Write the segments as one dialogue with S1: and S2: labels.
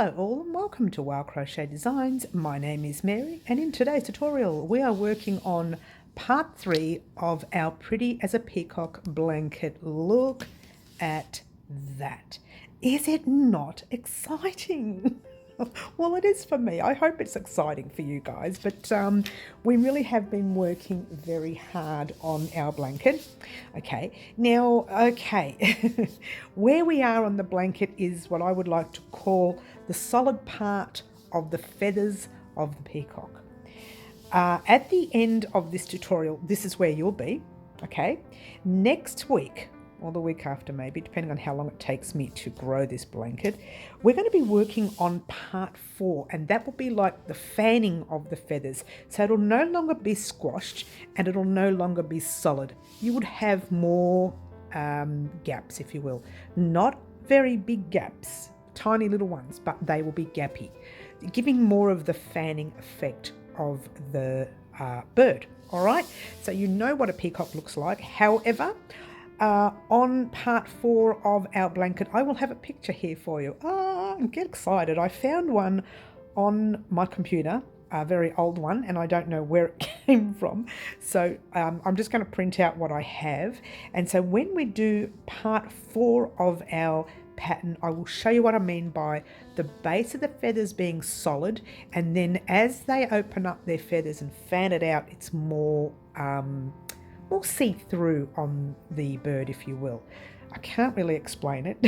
S1: Hello all and welcome to Crochet Designs. My name is Mary and in today's tutorial we are working on part 3 of our Pretty as a Peacock blanket. Look at that. Is it not exciting? Well, it is for me. I hope it's exciting for you guys, but we really have been working very hard on our blanket. Okay, where we are on the blanket is what I would like to call the solid part of the feathers of the peacock. At the end of this tutorial, this is where you'll be, okay? Next week, or the week after maybe, depending on how long it takes me to grow this blanket, we're going to be working on part 4, and that will be like the fanning of the feathers. So it'll no longer be squashed and it'll no longer be solid. You would have more gaps, if you will. Not very big gaps, tiny little ones, but they will be gappy, giving more of the fanning effect of the bird. All right, so you know what a peacock looks like. However, on part 4 of our blanket, I will have a picture here for you. Get excited. I found one on my computer, a very old one, and I don't know where it came from. So I'm just going to print out what I have. And so when we do part 4 of our pattern, I will show you what I mean by the base of the feathers being solid, and then as they open up their feathers and fan it out, it's more see-through on the bird, if you will. I can't really explain it.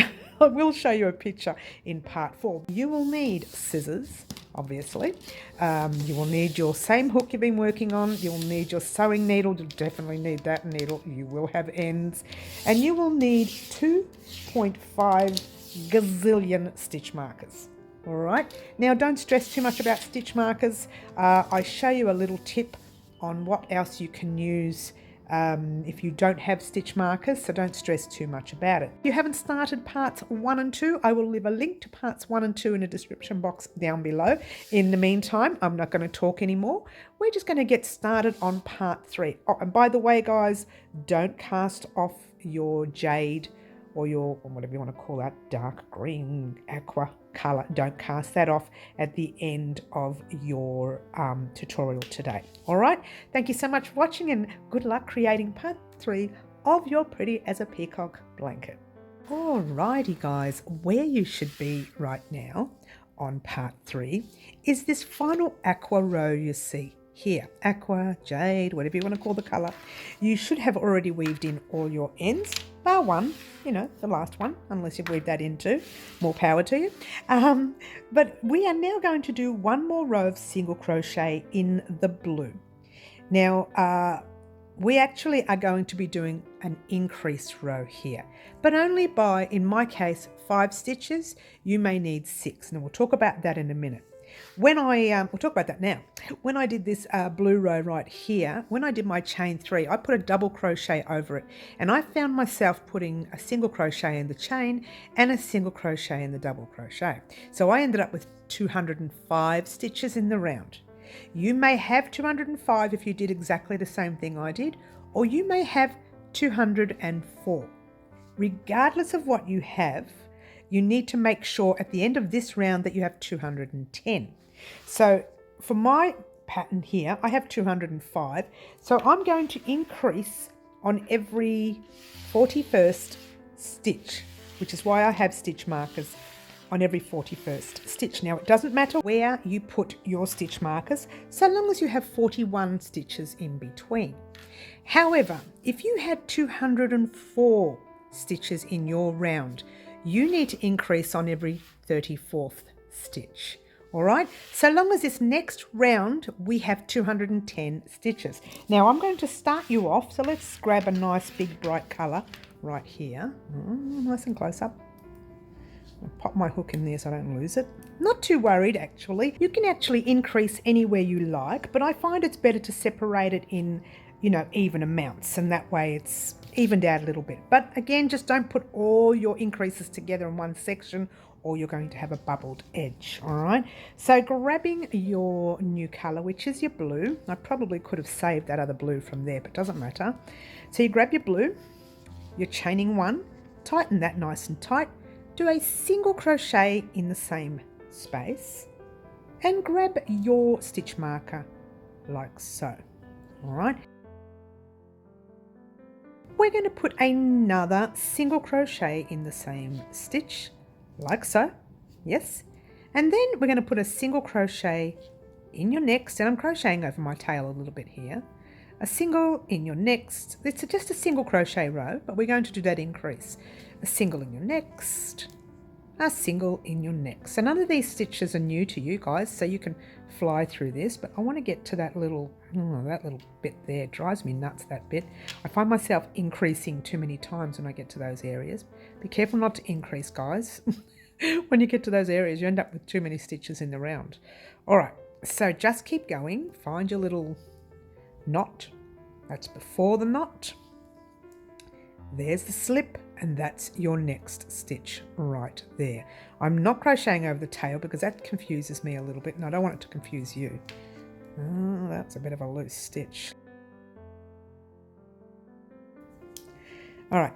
S1: I will show you a picture in part 4. You will need scissors, obviously. You will need your same hook you've been working on. You'll need your sewing needle. You'll definitely need that needle. You will have ends. And you will need 2.5 gazillion stitch markers. All right. Now, don't stress too much about stitch markers. I show you a little tip on what else you can use if you don't have stitch markers, so don't stress too much about it. If you haven't started parts 1 and 2, I will leave a link to parts 1 and 2 in the description box down below. In the meantime, I'm not going to talk anymore. We're just going to get started on part 3. Oh, and by the way, guys, don't cast off your jade or your, whatever you want to call that, dark green aqua color. Don't cast that off at the end of your tutorial today. All right, thank you so much for watching and good luck creating part 3 of your Pretty as a Peacock blanket. Alrighty guys, where you should be right now on part 3 is this final aqua row you see here. Aqua, jade, whatever you want to call the color. You should have already weaved in all your ends, bar one, you know, the last one, unless you've weaved that in too. More power to you. But we are now going to do one more row of single crochet in the blue. Now, we actually are going to be doing an increased row here, but only by, in my case, 5 stitches. You may need 6, and we'll talk about that in a minute. When we'll talk about that now. When I did this blue row right here, when I did my chain 3, I put a double crochet over it, and I found myself putting a single crochet in the chain and a single crochet in the double crochet. So I ended up with 205 stitches in the round. You may have 205 if you did exactly the same thing I did, or you may have 204. Regardless of what you have, you need to make sure at the end of this round that you have 210. So for my pattern here, I have 205. So I'm going to increase on every 41st stitch, which is why I have stitch markers on every 41st stitch. Now, it doesn't matter where you put your stitch markers, so long as you have 41 stitches in between. However, if you had 204 stitches in your round, you need to increase on every 34th stitch. All right, so long as this next round we have 210 stitches. Now I'm going to start you off, so let's grab a nice big bright color right here. Nice and close up. I'll pop my hook in there so I don't lose it. Not too worried actually. You can actually increase anywhere you like, but I find it's better to separate it in, you know, even amounts, and that way it's evened out a little bit. But again, just don't put all your increases together in one section or you're going to have a bubbled edge. All right, so grabbing your new color, which is your blue. I probably could have saved that other blue from there, but doesn't matter. So you grab your blue, you're chaining 1, tighten that nice and tight, do a single crochet in the same space and grab your stitch marker like so. All right. We're going to put another single crochet in the same stitch like so. Yes. And then we're going to put a single crochet in your next, and I'm crocheting over my tail a little bit here. A single in your next. It's just a single crochet row, but we're going to do that increase. A single in your next, a single in your next. So none of these stitches are new to you guys, so you can fly through this, but I want to get to that little bit there. It drives me nuts, that bit. I find myself increasing too many times when I get to those areas. Be careful not to increase, guys. When you get to those areas, you end up with too many stitches in the round. All right, so just keep going. Find your little knot. That's before the knot. There's the slip, and that's your next stitch right there. I'm not crocheting over the tail because that confuses me a little bit, and I don't want it to confuse you. Oh, that's a bit of a loose stitch. All right,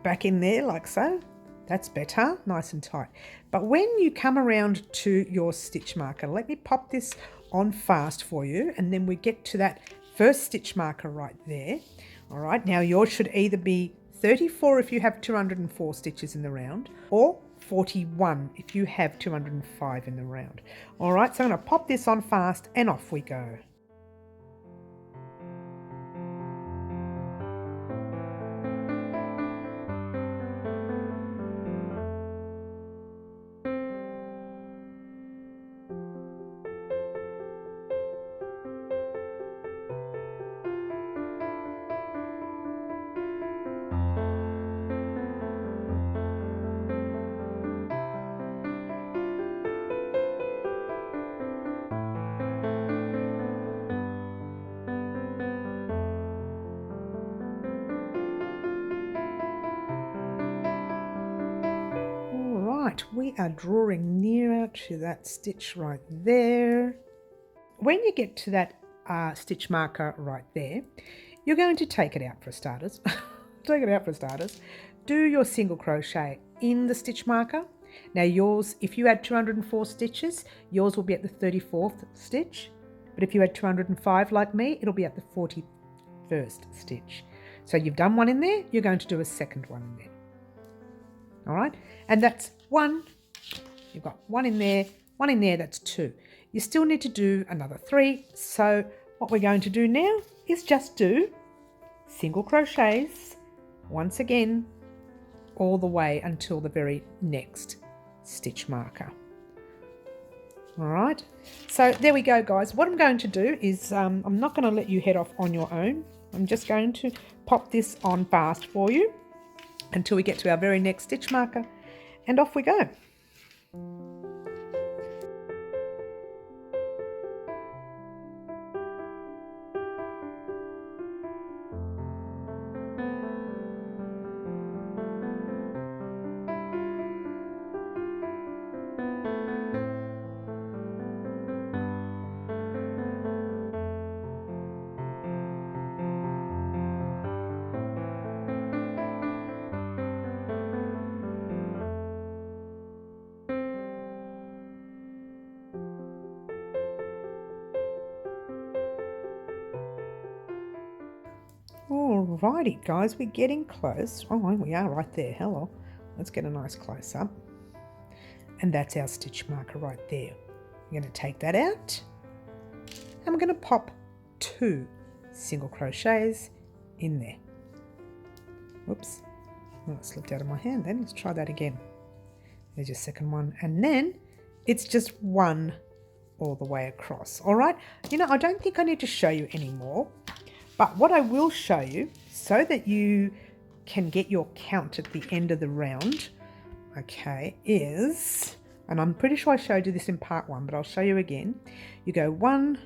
S1: back in there like so. That's better, nice and tight. But when you come around to your stitch marker, let me pop this on fast for you, and then we get to that first stitch marker right there. All right, now yours should either be 34 if you have 204 stitches in the round, or 41 if you have 205 in the round. All right, so I'm going to pop this on fast and off we go. We are drawing nearer to that stitch right there. When you get to that stitch marker right there, you're going to take it out for starters. Take it out for starters. Do your single crochet in the stitch marker. Now yours, if you had 204 stitches, yours will be at the 34th stitch. But if you had 205 like me, it'll be at the 41st stitch. So you've done one in there, you're going to do a second one in there. All right, and that's one. You've got one in there, that's two. You still need to do another three. So what we're going to do now is just do single crochets once again all the way until the very next stitch marker. All right, so there we go, guys. What I'm going to do is I'm not going to let you head off on your own. I'm just going to pop this on fast for you until we get to our very next stitch marker, and off we go. Alrighty guys, we're getting close. Oh, we are right there. Hello. Let's get a nice close up. And that's our stitch marker right there. We're going to take that out. And we're going to pop 2 single crochets in there. Whoops. Oh, it slipped out of my hand then. Let's try that again. There's your second one. And then it's just 1 all the way across. Alright. You know, I don't think I need to show you anymore. But what I will show you, so that you can get your count at the end of the round, okay, is, and I'm pretty sure I showed you this in part 1, but I'll show you again. You go 1,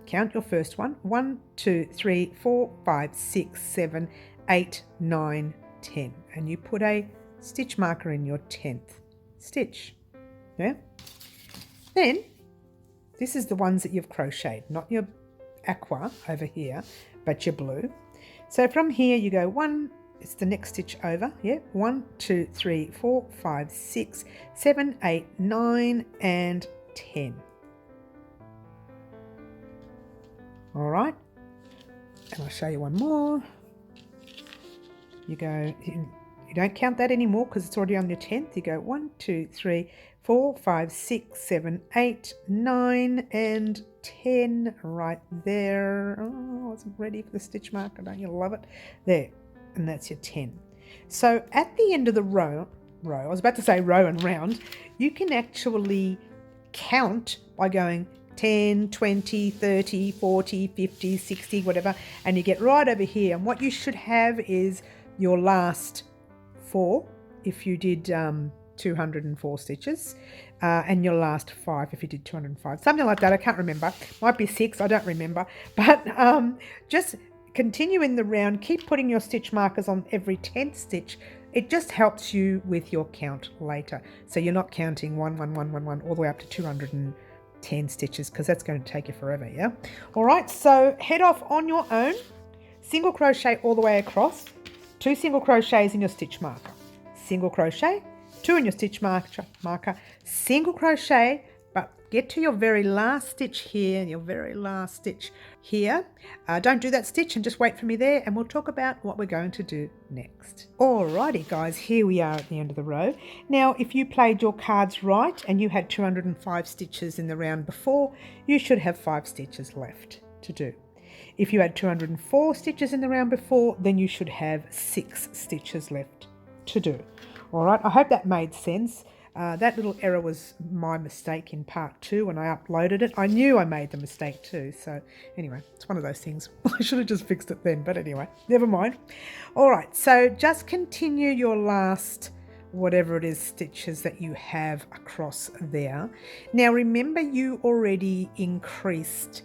S1: count your first one, 1, 2, 3, 4, 5, 6, 7, 8, 9, 10. And you put a stitch marker in your 10th stitch. Yeah? Then, this is the ones that you've crocheted, not your aqua over here, but your blue. So from here you go 1, it's the next stitch over. Yeah, 1, 2, 3, 4, 5, 6, 7, 8, 9 and 10. All right, and I'll show you one more. You go, you don't count that anymore because it's already on your 10th. You go 1, 2, 3, 4, 5, 6, 7, 8, 9 and 10 right there. Oh, I wasn't ready for the stitch marker. Don't you love it? There, and that's your 10. So at the end of the row, I was about to say row and round, you can actually count by going 10, 20, 30, 40, 50, 60, whatever, and you get right over here. And what you should have is your last 4 if you did 204 stitches, and your last 5 if you did 205, something like that. I can't remember, might be 6, I don't remember, but just continue in the round, keep putting your stitch markers on every 10th stitch. It just helps you with your count later, so you're not counting 1, 1, 1, 1, 1 all the way up to 210 stitches, because that's going to take you forever. Yeah, all right, so head off on your own, single crochet all the way across, 2 single crochets in your stitch marker, single crochet, 2 in your stitch marker, single crochet, but get to your very last stitch here, your very last stitch here. Don't do that stitch and just wait for me there, and we'll talk about what we're going to do next. Alrighty guys, here we are at the end of the row. Now if you played your cards right and you had 205 stitches in the round before, you should have 5 stitches left to do. If you had 204 stitches in the round before, then you should have 6 stitches left to do. All right, I hope that made sense. That little error was my mistake in part 2 when I uploaded it. I knew I made the mistake too. So anyway, it's one of those things. I should have just fixed it then, but anyway, never mind. All right, so just continue your last, whatever it is, stitches that you have across there. Now remember, you already increased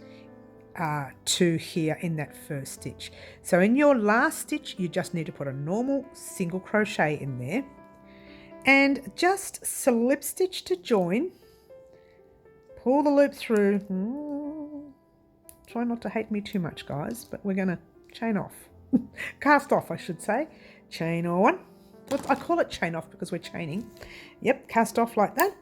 S1: to here in that first stitch. So in your last stitch, you just need to put a normal single crochet in there and just slip stitch to join, pull the loop through. Try not to hate me too much guys, but we're going to chain off, cast off I should say, chain on. I call it chain off because we're chaining. Yep, cast off like that.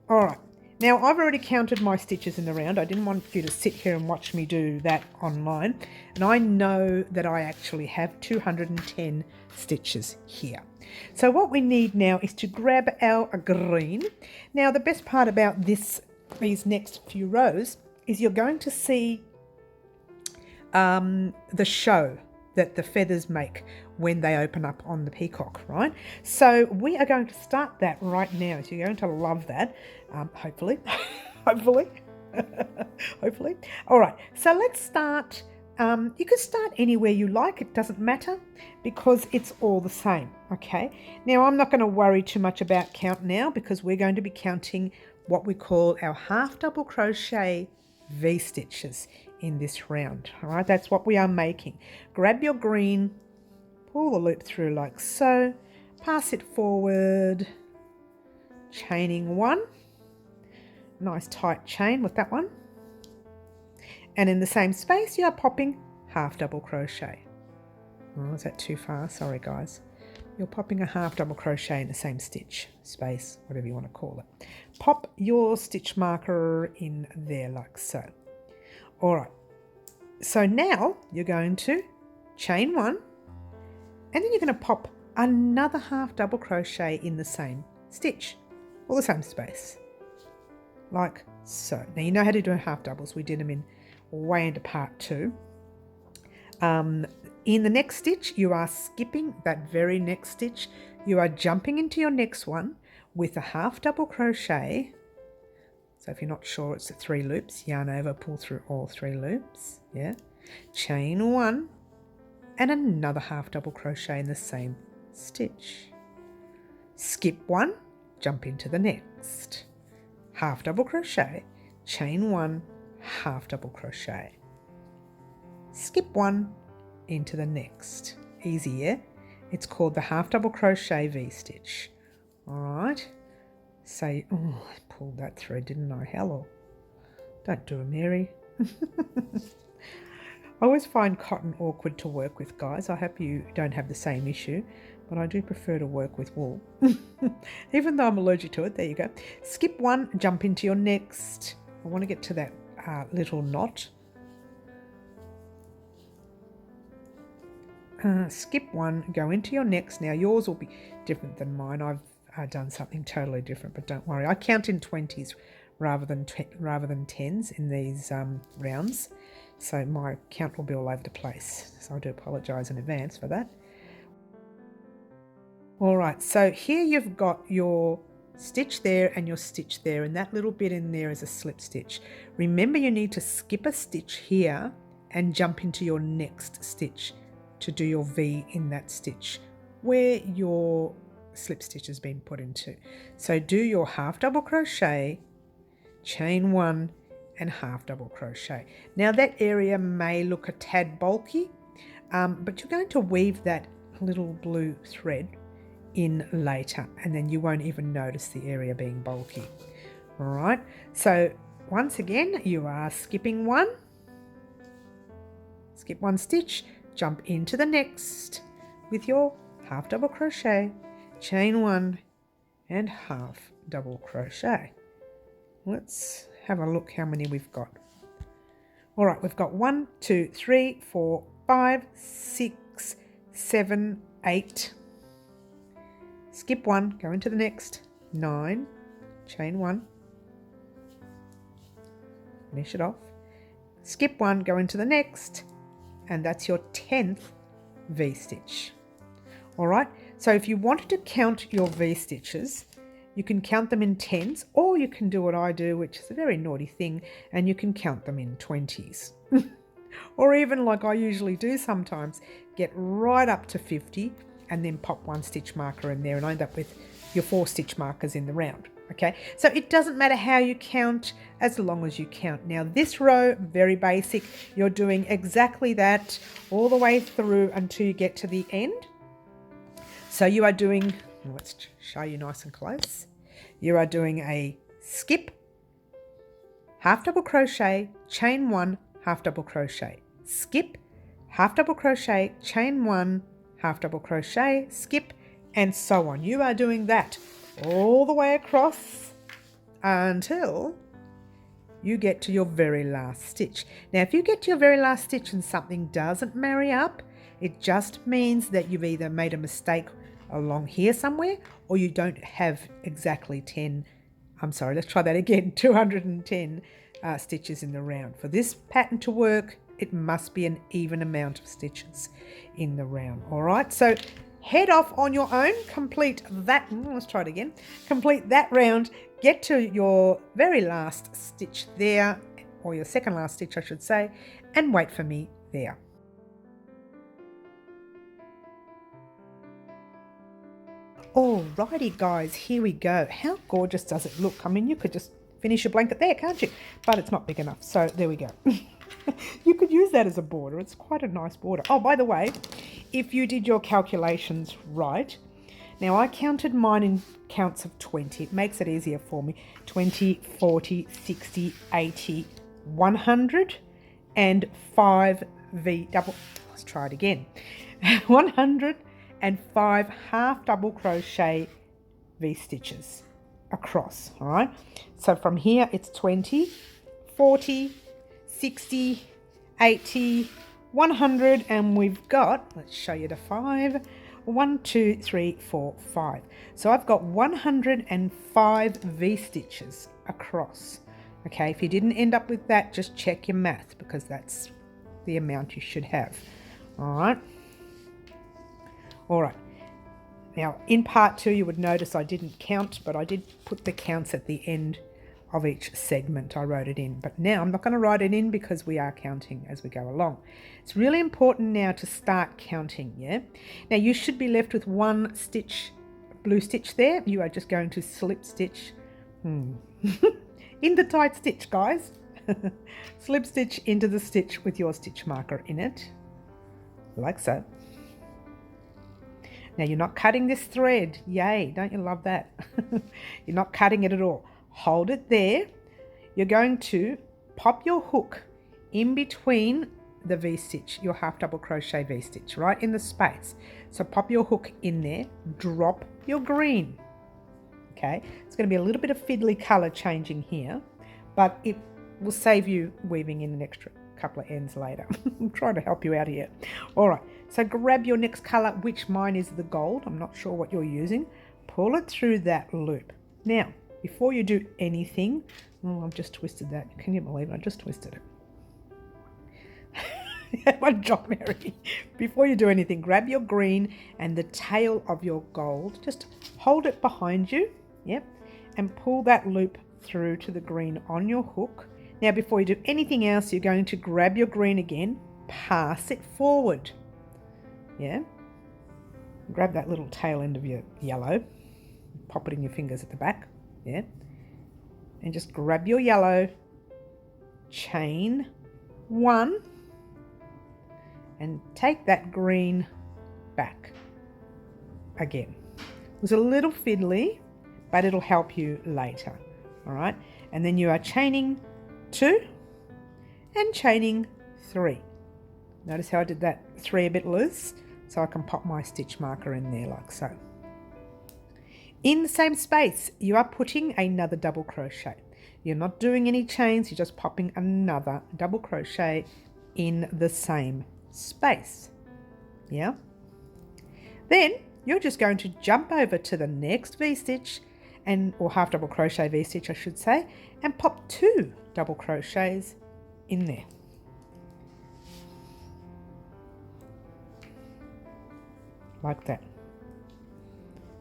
S1: All right. Now I've already counted my stitches in the round. I didn't want you to sit here and watch me do that online. And I know that I actually have 210 stitches here. So what we need now is to grab our green. Now the best part about these next few rows is you're going to see the show that the feathers make when they open up on the peacock, right? So we are going to start that right now. So you're going to love that, hopefully, hopefully, hopefully. All right, so let's start. You can start anywhere you like, it doesn't matter because it's all the same, okay? Now I'm not going to worry too much about count now because we're going to be counting what we call our half double crochet V-stitches in this round. All right, that's what we are making. Grab your green, pull the loop through like so, pass it forward, chaining 1, nice tight chain with that one, and in the same space you are popping half double crochet. Oh, is that too far? Sorry guys. You're popping a half double crochet in the same stitch, space, whatever you want to call it. Pop your stitch marker in there like so. All right, so now you're going to chain 1 and then you're going to pop another half double crochet in the same stitch or the same space like so. Now you know how to do half doubles. We did them in way into part 2. In the next stitch you are skipping that very next stitch. You are jumping into your next one with a half double crochet. So if you're not sure, it's the 3 loops, yarn over, pull through all 3 loops, yeah, chain 1 and another half double crochet in the same stitch, skip 1, jump into the next, half double crochet, chain 1, half double crochet, skip 1, into the next. Easy, yeah? It's called the half double crochet V-stitch. All right. So, oh, I pulled that thread, didn't I? Hello. Don't do it, Mary. I always find cotton awkward to work with, guys. I hope you don't have the same issue, but I do prefer to work with wool. Even though I'm allergic to it. There you go. Skip one, jump into your next. I want to get to that little knot. Skip one, go into your next. Now yours will be different than mine. I've done something totally different, but don't worry. I count in 20s rather than 10s in these rounds. So my count will be all over the place. So I do apologise in advance for that. All right, so here you've got your stitch there and your stitch there, and that little bit in there is a slip stitch. Remember, you need to skip a stitch here and jump into your next stitch to do your V in that stitch where your slip stitch has been put into. So do your half double crochet, chain one, and half double crochet. Now that area may look a tad bulky, but you're going to weave that little blue thread in later, and then you won't even notice the area being bulky. All right, so once again, you are skipping one, skip one stitch, jump into the next with your half double crochet, chain one, and half double crochet. Let's have a look how many we've got. All right, we've got 1, 2, 3, 4, 5, 6, 7, 8. Skip one, go into the next. 9, chain one, finish it off. Skip one, go into the next, and that's your 10th V-stitch. All right, so if you wanted to count your V-stitches, you can count them in 10s, or you can do what I do, which is a very naughty thing, and you can count them in 20s. Or even like I usually do sometimes, get right up to 50 and then pop one stitch marker in there and end up with your 4 stitch markers in the round. Okay, so it doesn't matter how you count as long as you count. Now this row, very basic, you're doing exactly that all the way through until you get to the end. So you are doing, let's show you nice and close. You are doing a skip, half double crochet, chain one, half double crochet, skip, half double crochet, chain one, half double crochet, skip, and so on. You are doing that all the way across until you get to your very last stitch. Now, if you get to your very last stitch and something doesn't marry up, it just means that you've either made a mistake along here somewhere, or you don't have exactly 210 stitches in the round. For this pattern to work, it must be an even amount of stitches in the round. All right, so head off on your own, complete that, let's try it again, complete that round, get to your very last stitch there, or your second last stitch I should say, and wait for me there. Alrighty guys, here we go. How gorgeous does it look? I mean, you could just finish your blanket there, can't you? But it's not big enough, so there we go. You could use that as a border. It's quite a nice border. Oh, by the way, if you did your calculations right, now I counted mine in counts of 20. It makes it easier for me. 20, 40, 60, 80, 100, and 5 V double. Let's try it again. 105 half double crochet V stitches across. All right, so from here it's 20, 40, 60, 80, 100, and we've got, let's show you the 5, 1, 2, 3, 4, 5. So I've got 105 V stitches across. Okay, if you didn't end up with that, just check your math, because that's the amount you should have. All right. All right. Now in part 2 you would notice I didn't count, but I did put the counts at the end of each segment. I wrote it in, but now I'm not going to write it in because we are counting as we go along. It's really important now to start counting. Yeah, now you should be left with 1 stitch, blue stitch there. You are just going to slip stitch in the tight stitch, guys. Slip stitch into the stitch with your stitch marker in it, like so. Now you're not cutting this thread. Yay, don't you love that? You're not cutting it at all. Hold it there. You're going to pop your hook in between the V-stitch, your half double crochet V-stitch, right in the space. So pop your hook in there, drop your green. Okay, it's going to be a little bit of fiddly colour changing here, but it will save you weaving in an extra couple of ends later. I'm trying to help you out here. All right, so grab your next colour, which mine is the gold. I'm not sure what you're using. Pull it through that loop. Now, before you do anything, oh, I've just twisted that. Can you believe it? I just twisted it. My job, Mary. Before you do anything, grab your green and the tail of your gold. Just hold it behind you, yep, and pull that loop through to the green on your hook. Now, before you do anything else, you're going to grab your green again, pass it forward, yeah. Grab that little tail end of your yellow, pop it in your fingers at the back, yeah, and just grab your yellow, chain one, and take that green back again. It was a little fiddly, but it'll help you later. All right, and then you are chaining 2 and chaining 3. Notice how I did that 3 a bit loose, so I can pop my stitch marker in there like so. In the same space, you are putting another double crochet. You're not doing any chains, you're just popping another double crochet in the same space. Yeah. Then you're just going to jump over to the next V-stitch, or half double crochet V-stitch I should say, and pop 2 double crochets in there. Like that.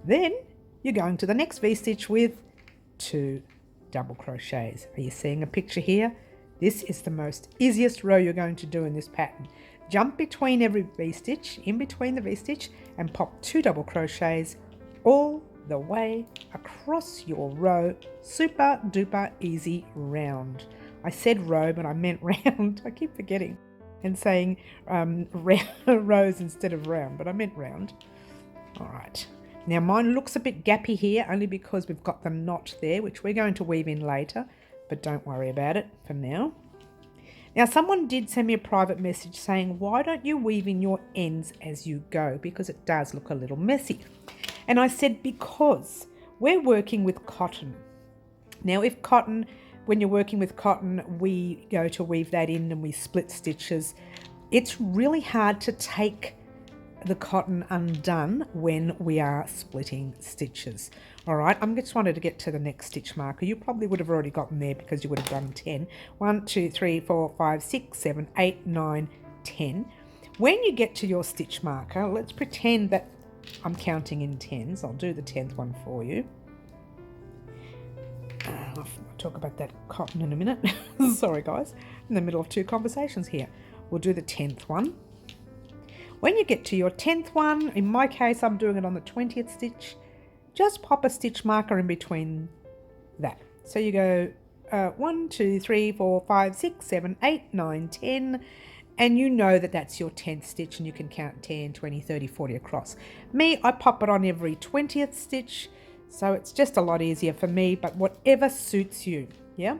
S1: Then you're going to the next V-stitch with 2 double crochets. Are you seeing a picture here? This is the most easiest row you're going to do in this pattern. Jump between every V-stitch, in between the V-stitch, and pop 2 double crochets all the way across your row. Super duper easy round. I said row, but I meant round. I keep forgetting and saying rows instead of round, but I meant round. All right. Now mine looks a bit gappy here, only because we've got the knot there, which we're going to weave in later, but don't worry about it for now. Now someone did send me a private message saying, why don't you weave in your ends as you go? Because it does look a little messy. And I said, because we're working with cotton. Now if cotton, when you're working with cotton, we go to weave that in and we split stitches, it's really hard to take the cotton undone when we are splitting stitches. All right, I just wanted to get to the next stitch marker. You probably would have already gotten there because you would have done 10. 1, 2, 3, 4, 5, 6, 7, 8, 9, 10. When you get to your stitch marker, let's pretend that I'm counting in tens. I'll do the 10th one for you. I'll talk about that cotton in a minute. Sorry guys, in the middle of 2 conversations here. We'll do the 10th one. When you get to your 10th one, in my case I'm doing it on the 20th stitch, just pop a stitch marker in between that. So you go 1, 2, 3, 4, 5, 6, 7, 8, 9, 10, and you know that that's your 10th stitch and you can count 10, 20, 30, 40 across. Me, I pop it on every 20th stitch, so it's just a lot easier for me, but whatever suits you, yeah?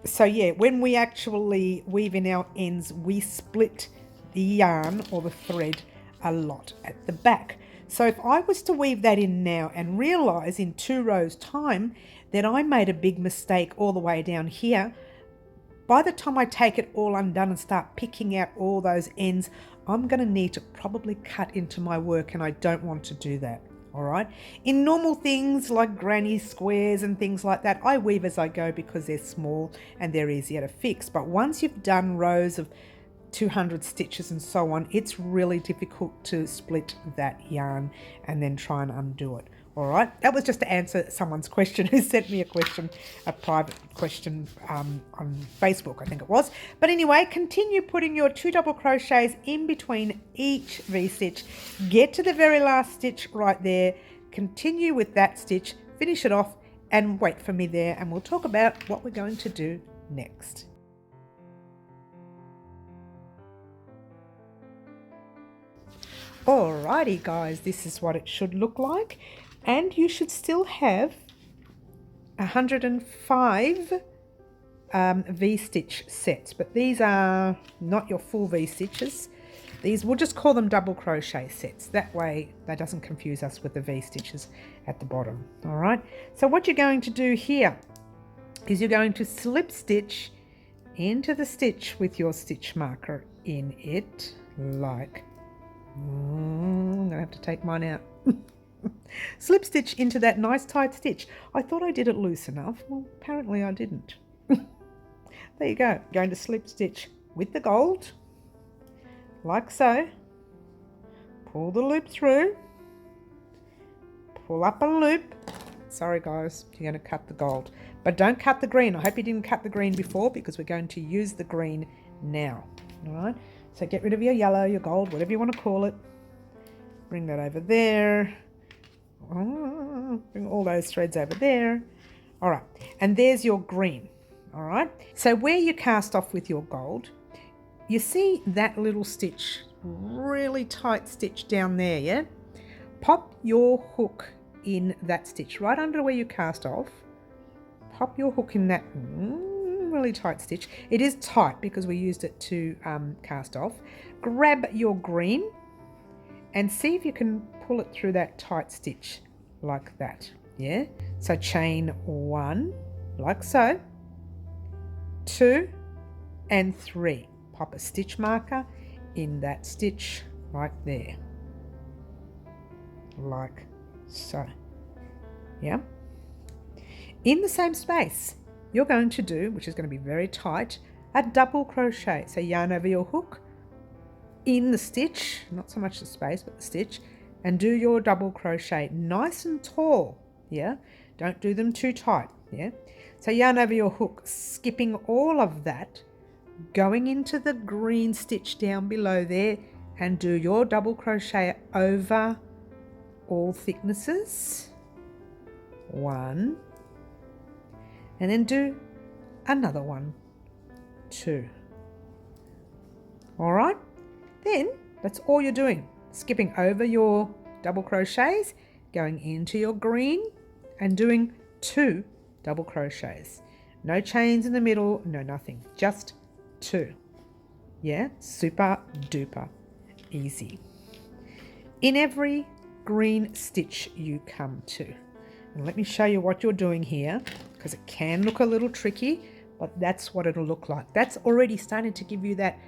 S1: So yeah, when we actually weave in our ends, we split the yarn or the thread a lot at the back. So if I was to weave that in now and realize in 2 rows time that I made a big mistake all the way down here, by the time I take it all undone and start picking out all those ends, I'm going to need to probably cut into my work, and I don't want to do that. All right. In normal things like granny squares and things like that, I weave as I go because they're small and they're easier to fix. But once you've done rows of 200 stitches and so on, it's really difficult to split that yarn and then try and undo it. All right, that was just to answer someone's question who sent me a question, a private question on Facebook, I think it was. But anyway, continue putting your 2 double crochets in between each V-stitch. Get to the very last stitch right there. Continue with that stitch, finish it off, and wait for me there, and we'll talk about what we're going to do next. Alrighty guys, this is what it should look like, and you should still have 105 V-stitch sets, but these are not your full V-stitches. These, we'll just call them double crochet sets. That way that doesn't confuse us with the V-stitches at the bottom. All right, so what you're going to do here is you're going to slip stitch into the stitch with your stitch marker in it, like, I'm gonna have to take mine out. Slip stitch into that nice tight stitch. I thought I did it loose enough. Well, apparently I didn't. There you go. Going to slip stitch with the gold, like so. Pull the loop through. Pull up a loop. Sorry guys, you're going to cut the gold. But don't cut the green. I hope you didn't cut the green before, because we're going to use the green now. All right, so get rid of your yellow, your gold, whatever you want to call it. Bring that over there. Bring all those threads over there. All right, and there's your green. All right, so where you cast off with your gold, you see that little stitch, really tight stitch down there, yeah? Pop your hook in that stitch right under where you cast off. Pop your hook in that really tight stitch. It is tight because we used it to cast off. Grab your green and see if you can pull it through that tight stitch like that, yeah? So chain 1 like so, 2 and 3. Pop a stitch marker in that stitch right there, like so, yeah? In the same space, you're going to do, which is going to be very tight, a double crochet. So yarn over your hook in the stitch, not so much the space, but the stitch, and do your double crochet nice and tall, yeah? Don't do them too tight, yeah? So yarn over your hook, skipping all of that, going into the green stitch down below there, and do your double crochet over all thicknesses. 1, and then do another one, 2. All right, then that's all you're doing. Skipping over your double crochets, going into your green and doing 2 double crochets. No chains in the middle, no nothing, just 2. Yeah, super duper easy. In every green stitch you come to. And let me show you what you're doing here, because it can look a little tricky, but that's what it'll look like. That's already starting to give you that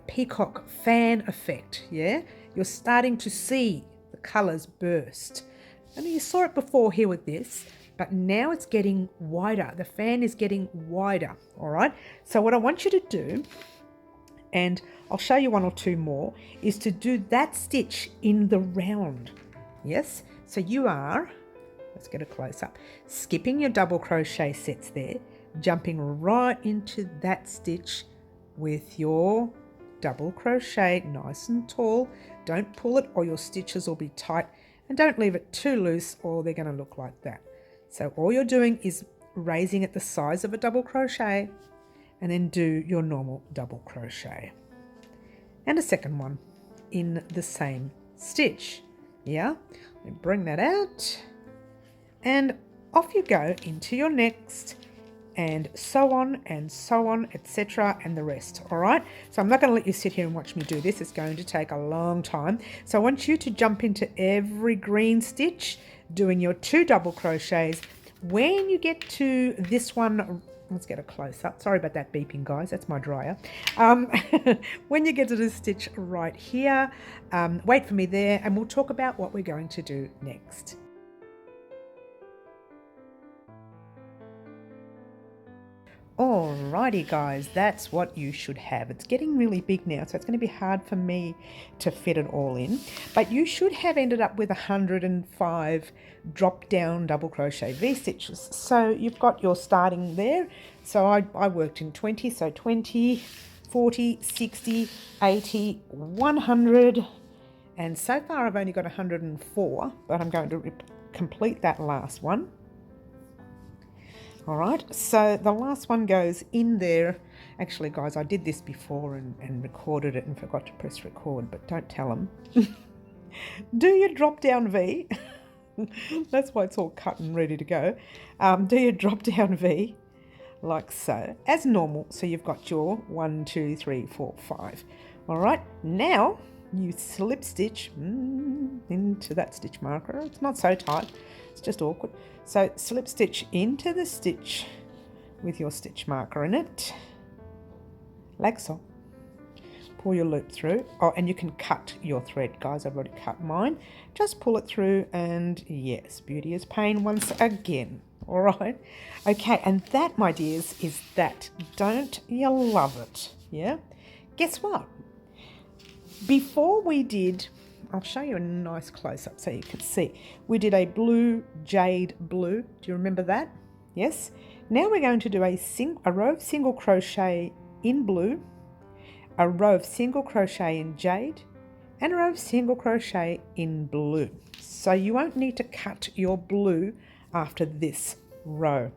S1: peacock fan effect, yeah? You're starting to see the colours burst. I mean, you saw it before here with this, but now it's getting wider. The fan is getting wider, all right? So what I want you to do, and I'll show you 1 or 2 more, is to do that stitch in the round, yes? So you are, let's get a close up, skipping your double crochet sets there, jumping right into that stitch with your double crochet nice and tall. Don't pull it or your stitches will be tight, and don't leave it too loose or they're going to look like that. So all you're doing is raising it the size of a double crochet, and then do your normal double crochet and a second one in the same stitch. Yeah, bring that out and off you go into your next, and so on, etc., and the rest. All right, so I'm not going to let you sit here and watch me do this. It's going to take a long time. So I want you to jump into every green stitch, doing your 2 double crochets. When you get to this one, let's get a close up. Sorry about that beeping, guys. That's my dryer. When you get to this stitch right here, wait for me there, and we'll talk about what we're going to do next. Alrighty guys, that's what you should have. It's getting really big now, so it's going to be hard for me to fit it all in, but you should have ended up with 105 drop down double crochet V-stitches. So you've got your starting there. So I worked in 20, so 20, 40, 60, 80, 100, and so far I've only got 104, but I'm going to complete that last one. All right, so the last one goes in there. Actually, guys, I did this before and recorded it and forgot to press record, but don't tell them. Do your drop down V. That's why it's all cut and ready to go. Do your drop down V like so, as normal. So you've got your 1, 2, 3, 4, 5. All right, now you slip stitch into that stitch marker. It's not so tight, it's just awkward. So slip stitch into the stitch with your stitch marker in it, like so. Pull your loop through. Oh, and you can cut your thread, guys. I've already cut mine. Just pull it through, and yes, beauty is pain once again. All right. Okay, and that, my dears, is that. Don't you love it? Yeah. Guess what? Before we did, I'll show you a nice close-up so you can see. We did a blue, jade blue. Do you remember that? Yes. Now we're going to do a row of single crochet in blue, a row of single crochet in jade, and a row of single crochet in blue. So you won't need to cut your blue after this row.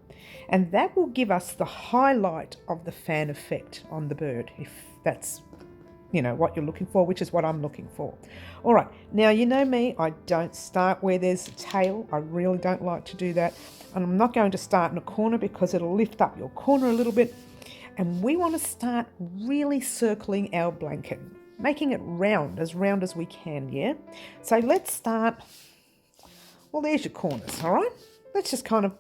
S1: And that will give us the highlight of the fan effect on the bird, if that's, you know, what you're looking for, which is what I'm looking for. All right, now you know me, I don't start where there's a tail. I really don't like to do that. And I'm not going to start in a corner because it'll lift up your corner a little bit. And we want to start really circling our blanket, making it round as we can, yeah? So let's start, well, there's your corners, all right? Let's just kind of,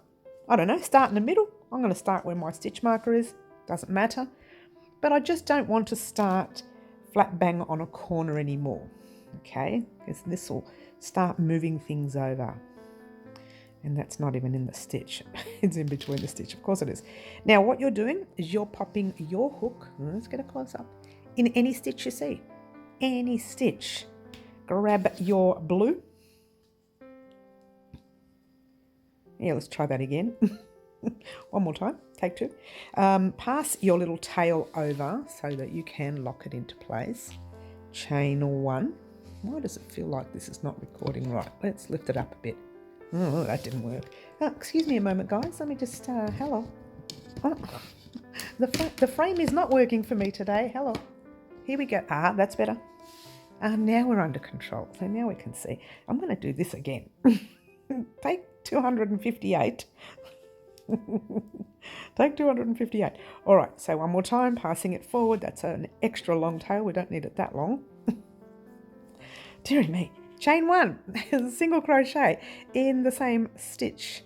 S1: I don't know, start in the middle. I'm going to start where my stitch marker is, doesn't matter. But I just don't want to start flat bang on a corner anymore, okay? Because this will start moving things over. And that's not even in the stitch. It's in between the stitch. Of course it is. Now what you're doing is you're popping your hook, let's get a close up, in any stitch you see. Any stitch. Grab your blue. Yeah, let's try that again. One more time, take two. Pass your little tail over so that you can lock it into place. Chain 1. Why does it feel like this is not recording right? Let's lift it up a bit. Oh, that didn't work. Excuse me a moment, guys. Let me just, hello. Oh, the frame is not working for me today. Hello. Here we go. Ah, that's better. Now we're under control. So now we can see. I'm going to do this again. Take 258. Take 258. All right, so one more time, passing it forward. That's an extra long tail. We don't need it that long. Dear me. Chain 1, single crochet in the same stitch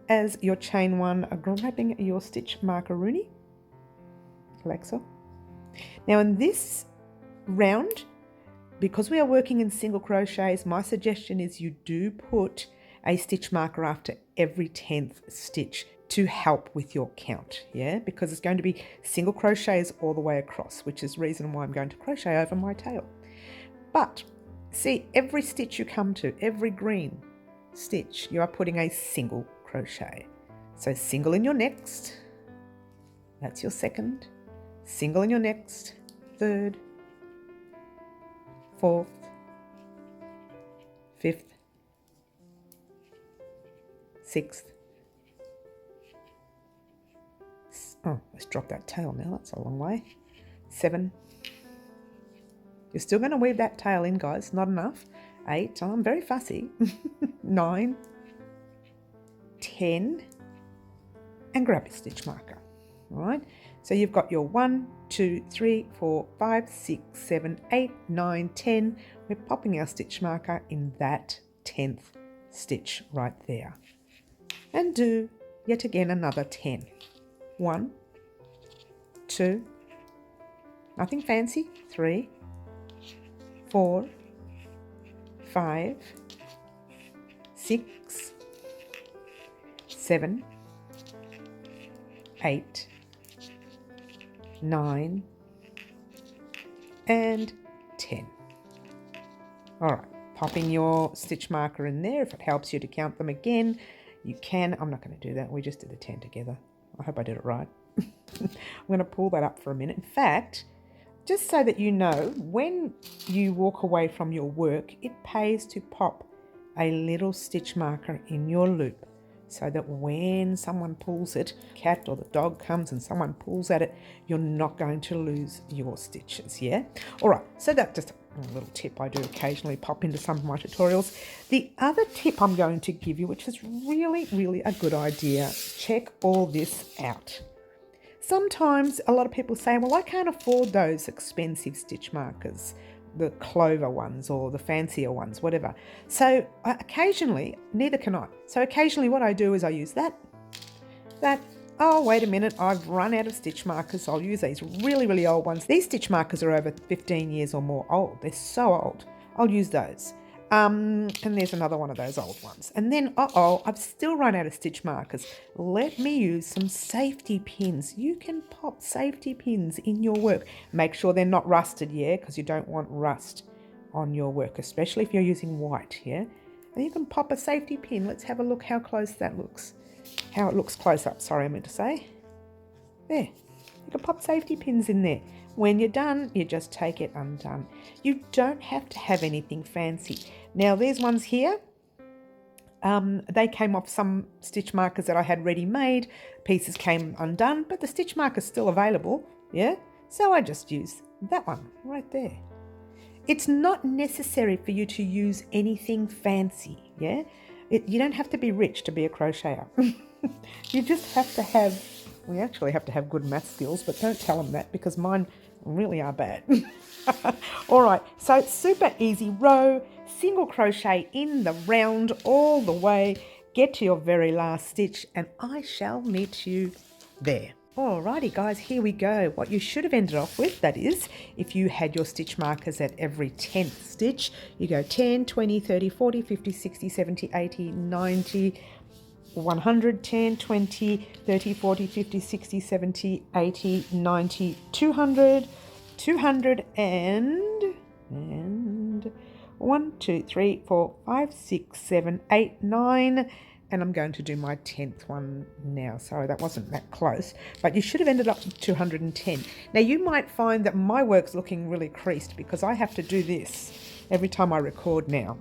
S1: as your chain 1, grabbing your stitch marker Rooney, like so. Now in this round, because we are working in single crochets, my suggestion is you do put a stitch marker after every 10th stitch to help with your count, yeah? Because it's going to be single crochets all the way across, which is the reason why I'm going to crochet over my tail. But see, every stitch you come to, every green stitch, you are putting a single crochet. So single in your next, that's your second, single in your next, third, fourth, fifth, sixth. Oh, let's drop that tail now, that's a long way. 7. You're still going to weave that tail in, guys, not enough. 8, I'm very fussy. 9, 10, and grab your stitch marker. All right, so you've got your 1, 2, 3, 4, 5, 6, 7, 8, 9, 10. We're popping our stitch marker in that 10th stitch right there. And do yet again another 10. 1, 2, nothing fancy, 3, 4, 5, 6, 7, 8, 9, and 10. All right, popping your stitch marker in there. If it helps you to count them again, you can. I'm not going to do that. We just did the 10 together. I hope I did it right. I'm going to pull that up for a minute. In fact, just so that you know, when you walk away from your work, it pays to pop a little stitch marker in your loop so that when someone pulls it, cat or the dog comes and someone pulls at it, you're not going to lose your stitches, yeah? All right, so that's just a little tip I do occasionally pop into some of my tutorials. The other tip I'm going to give you, which is really, really a good idea, check all this out. sometimes a lot of people say, well, I can't afford those expensive stitch markers, the clover ones or the fancier ones, whatever. So occasionally, neither can I. So occasionally what I do is I use that, oh, wait a minute, I've run out of stitch markers. I'll use these really, really old ones. These stitch markers are over 15 years or more old. They're so old. I'll use those. And there's another one of those old ones. And then, I've still run out of stitch markers. Let me use some safety pins. You can pop safety pins in your work. Make sure they're not rusted, yeah, because you don't want rust on your work, especially if you're using white, yeah. And you can pop a safety pin. Let's have a look how close that looks. How it looks close up, sorry, I meant to say. There. You can pop safety pins in there. When you're done, you just take it undone. You don't have to have anything fancy. Now, there's ones here. They came off some stitch markers that I had ready made. Pieces came undone, but the stitch marker's still available, yeah? So I just use that one right there. It's not necessary for you to use anything fancy, yeah? You don't have to be rich to be a crocheter. You just have to have, we actually have to have good math skills, but don't tell them that because mine really are bad. All right, so it's super easy. Row, single crochet in the round all the way, get to your very last stitch, and I shall meet you there. Alrighty guys, here we go. What you should have ended off with, that is, if you had your stitch markers at every 10th stitch, you go 10, 20, 30, 40, 50, 60, 70, 80, 90, 100, 10, 20, 30, 40, 50, 60, 70, 80, 90, 200, 200 and 1, 2, 3, 4, 5, 6, 7, 8, 9, and I'm going to do my 10th one now. Sorry, that wasn't that close, but you should have ended up with 210. Now you might find that my work's looking really creased because I have to do this every time I record now.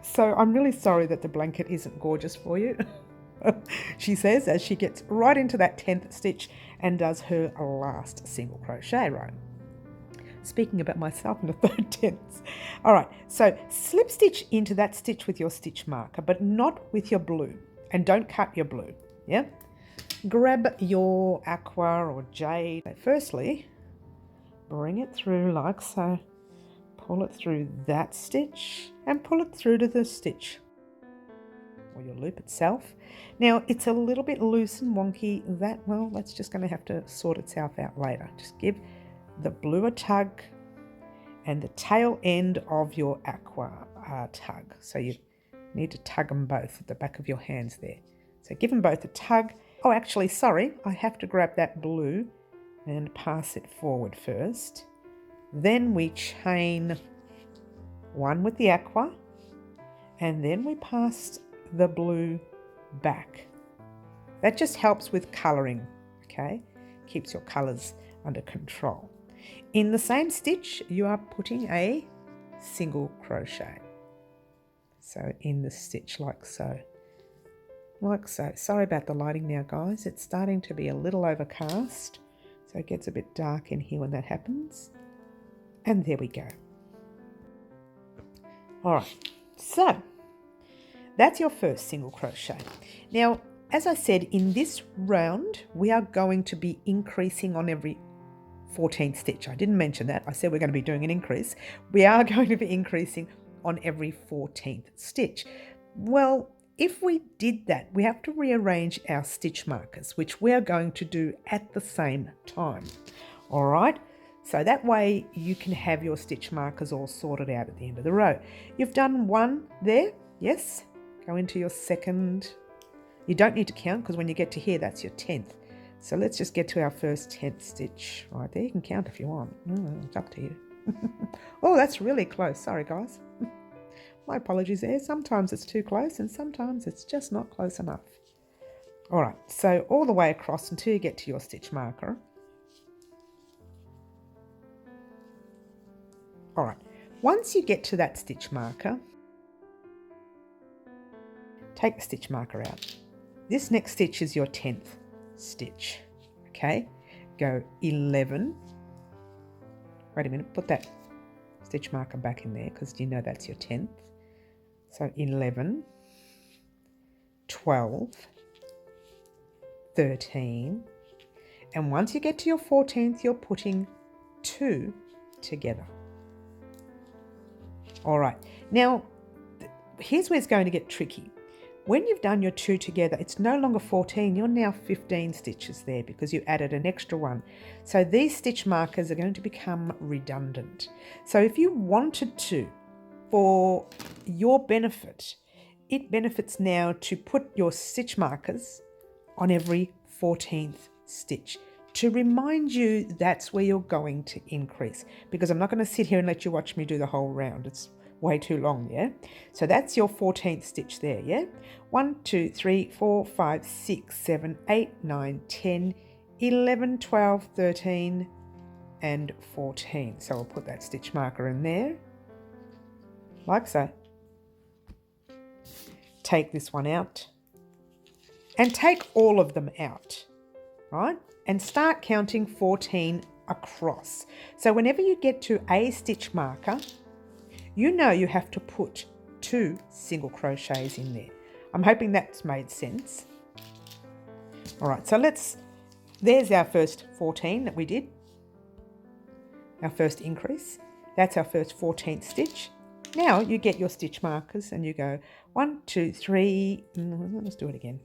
S1: So I'm really sorry that the blanket isn't gorgeous for you, she says as she gets right into that 10th stitch and does her last single crochet row. Speaking about myself in the 3rd tenths. All right, so slip stitch into that stitch with your stitch marker, but not with your blue. And don't cut your blue, yeah? Grab your aqua or jade. Firstly, bring it through like so. Pull it through that stitch and pull it through to the stitch or your loop itself. Now, it's a little bit loose and wonky. Well, that's just going to have to sort itself out later. Just give the blue a tug and the tail end of your aqua tug. So you need to tug them both at the back of your hands there. So give them both a tug. Oh, actually, sorry, I have to grab that blue and pass it forward first. Then we chain one with the aqua and then we pass the blue back. That just helps with colouring, okay? Keeps your colours under control. In the same stitch, you are putting a single crochet. So in the stitch like so. Like so. Sorry about the lighting now, guys. It's starting to be a little overcast, so it gets a bit dark in here when that happens. And there we go. All right, so that's your first single crochet. Now, as I said, in this round, we are going to be increasing on every 14th stitch. I didn't mention that. I said we're going to be doing an increase. We are going to be increasing on every 14th stitch. Well, if we did that, we have to rearrange our stitch markers, which we are going to do at the same time. All right, so that way you can have your stitch markers all sorted out at the end of the row. You've done one there, yes? Go into your second. You don't need to count because when you get to here, that's your 10th. So let's just get to our first 10th stitch right there. You can count if you want. It's up to you. Oh, that's really close. Sorry, guys. My apologies there. Sometimes it's too close and sometimes it's just not close enough. All right, so all the way across until you get to your stitch marker. All right, once you get to that stitch marker, take the stitch marker out. This next stitch is your 10th stitch, okay? Go 11. Wait a minute, put that stitch marker back in there because you know that's your 10th. So 11, 12, 13, And once you get to your 14th, you're putting 2 together. All right, now here's where it's going to get tricky. When you've done your 2 together, it's no longer 14, you're now 15 stitches there because you added an extra one. So these stitch markers are going to become redundant. So if you wanted to, for your benefit, it benefits now to put your stitch markers on every 14th stitch to remind you that's where you're going to increase, because I'm not going to sit here and let you watch me do the whole round. It's way too long, yeah? So that's your 14th stitch there, yeah? 1, 2, 3, 4, 5, 6, 7, 8, 9, 10, 11, 12, 13, and 14. So I'll put that stitch marker in there, like so. Take this one out, and take all of them out, right? And start counting 14 across. So whenever you get to a stitch marker, you know you have to put 2 single crochets in there. I'm hoping that's made sense. All right, so there's our first 14 that we did. Our first increase. That's our first 14th stitch. Now you get your stitch markers and you go 1, 2, 3, let's do it again.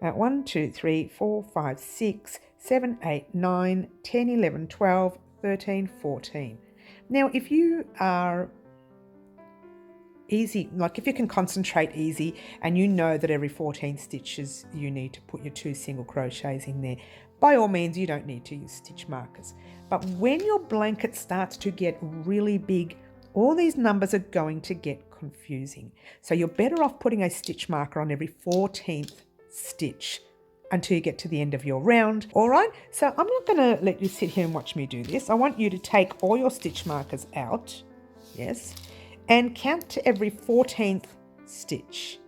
S1: 1, 2, 3, 4, 5, 6, 7, 8, 9, 10, 11, 12, 13, 14. Now, if you are easy, like if you can concentrate easy and you know that every 14 stitches you need to put your 2 single crochets in there, by all means you don't need to use stitch markers. But when your blanket starts to get really big, all these numbers are going to get confusing. So you're better off putting a stitch marker on every 14th stitch until you get to the end of your round. All right, so I'm not going to let you sit here and watch me do this. I want you to take all your stitch markers out, yes, and count to every 14th stitch.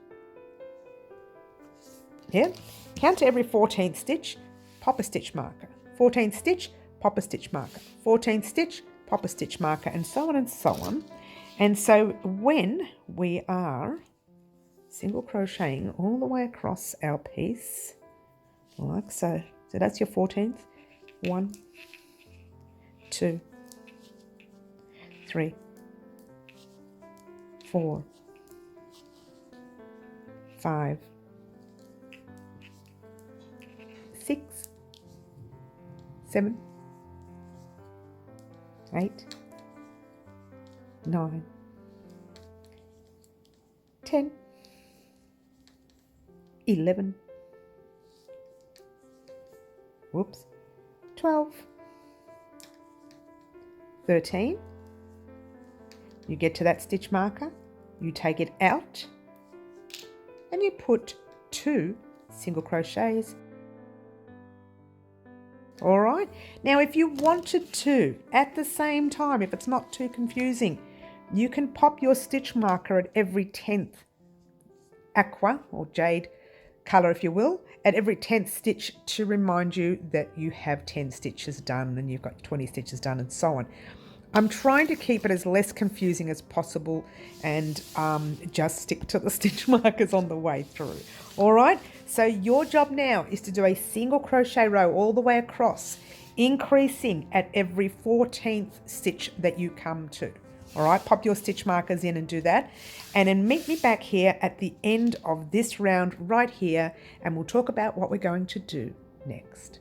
S1: Yeah, count to every 14th stitch, pop a stitch marker. 14th stitch, pop a stitch marker. 14th stitch, pop a stitch marker, and so on and so on. And so when we are single crocheting all the way across our piece, like so. So that's your 14th. 1, 2, 3, 4, 5, 6, 7, 8, 9, 10, 11, 12, 13. You get to that stitch marker, you take it out, and you put 2 single crochets. All right, now if you wanted to, at the same time, if it's not too confusing, you can pop your stitch marker at every 10th aqua or jade colour, if you will, at every 10th stitch to remind you that you have 10 stitches done and you've got 20 stitches done and so on. I'm trying to keep it as less confusing as possible and just stick to the stitch markers on the way through. All right, so your job now is to do a single crochet row all the way across, increasing at every 14th stitch that you come to. All right, pop your stitch markers in and do that. And then meet me back here at the end of this round right here, and we'll talk about what we're going to do next.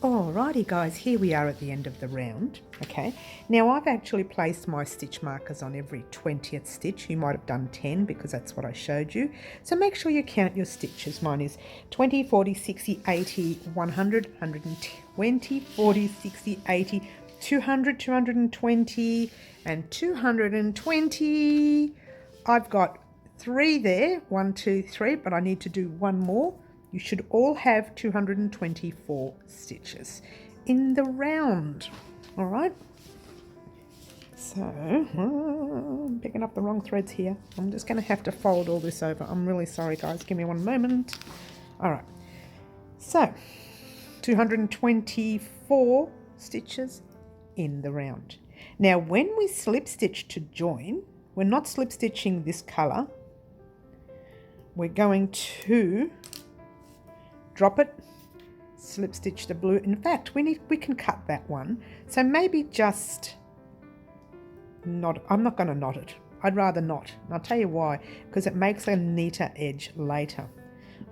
S1: Alrighty guys, here we are at the end of the round. Okay, now I've actually placed my stitch markers on every 20th stitch. You might have done 10 because that's what I showed you. So make sure you count your stitches. Mine is 20, 40, 60, 80, 100, 120, 40, 60, 80, 200, 220, and 220. I've got 3 there, 1, 2, 3, but I need to do 1 more. You should all have 224 stitches in the round. All right. So, I'm picking up the wrong threads here. I'm just going to have to fold all this over. I'm really sorry, guys. Give me one moment. All right. So, 224 stitches in the round. Now, when we slip stitch to join, we're not slip stitching this colour. we're going to drop it, slip stitch the blue. In fact, we can cut that one. So maybe just knot. I'm not going to knot it. I'd rather not. And I'll tell you why, because it makes a neater edge later.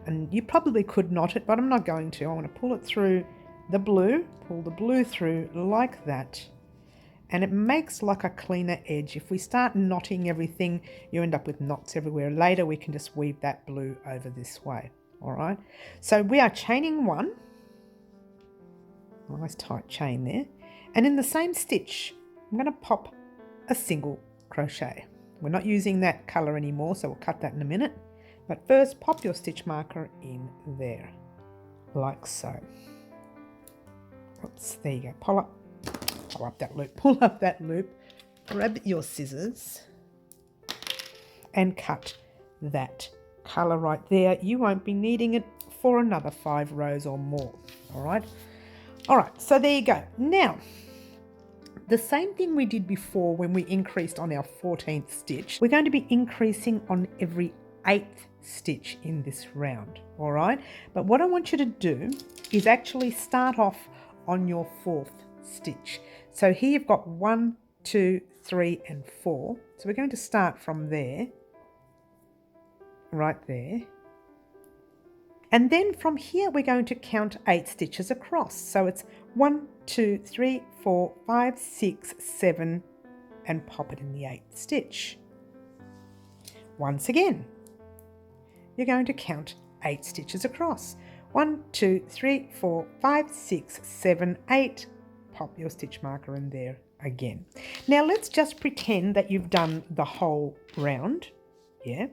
S1: And you probably could knot it, but I'm not going to. I want to pull it through the blue, pull the blue through like that. And it makes like a cleaner edge. If we start knotting everything, you end up with knots everywhere. Later, we can just weave that blue over this way. All right. So we are chaining one. Nice tight chain there. And in the same stitch, I'm going to pop a single crochet. We're not using that color anymore, so we'll cut that in a minute. But first, pop your stitch marker in there, like so. Oops, there you go. Pull up that loop, pull up that loop, grab your scissors and cut that color right there. You won't be needing it for another 5 rows or more. All right. All right, so there you go. Now, the same thing we did before when we increased on our 14th stitch, we're going to be increasing on every 8th stitch in this round, all right? But what I want you to do is actually start off on your 4th stitch. So here you've got 1, 2, 3, and 4. So we're going to start from there, right there. And then from here, we're going to count 8 stitches across. So it's 1, 2, 3, 4, 5, 6, 7, and pop it in the 8th stitch. Once again, you're going to count 8 stitches across. 1, 2, 3, 4, 5, 6, 7, 8. Pop your stitch marker in there again. Now let's just pretend that you've done the whole round. Yeah,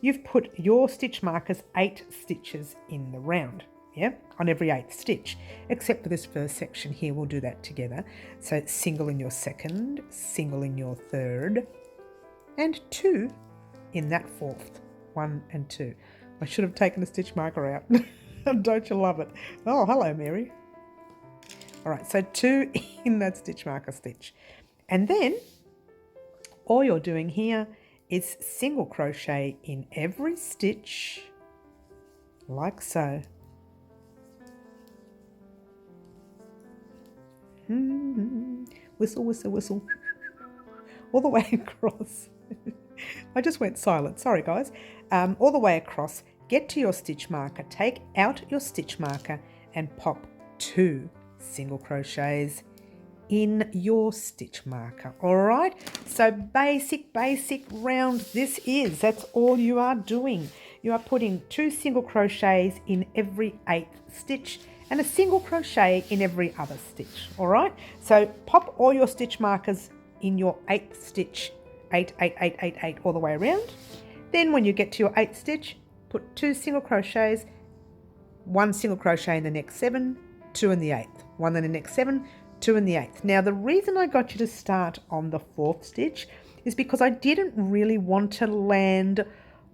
S1: you've put your stitch markers 8 stitches in the round, yeah, on every 8th stitch, except for this first section here. We'll do that together. So single in your 2nd, single in your 3rd, and 2 in that 4th, 1 and 2. I should have taken the stitch marker out. Don't you love it? Oh, hello, Mary. All right, so 2 in that stitch marker stitch. And then all you're doing here is single crochet in every stitch, like so. Whistle, whistle, whistle. All the way across. I just went silent, sorry guys. All the way across, get to your stitch marker, take out your stitch marker and pop 2 single crochets in your stitch marker. All right, so basic round this is. That's all you are doing. You are putting 2 single crochets in every 8th stitch and a single crochet in every other stitch. All right, so pop all your stitch markers in your 8th stitch, 8, 8, 8, 8, 8 all the way around. Then when you get to your 8th stitch, put 2 single crochets, 1 single crochet in the next 7, 2 in the 8th, 1 in the next 7, 2 in the 8th. Now the reason I got you to start on the 4th stitch is because I didn't really want to land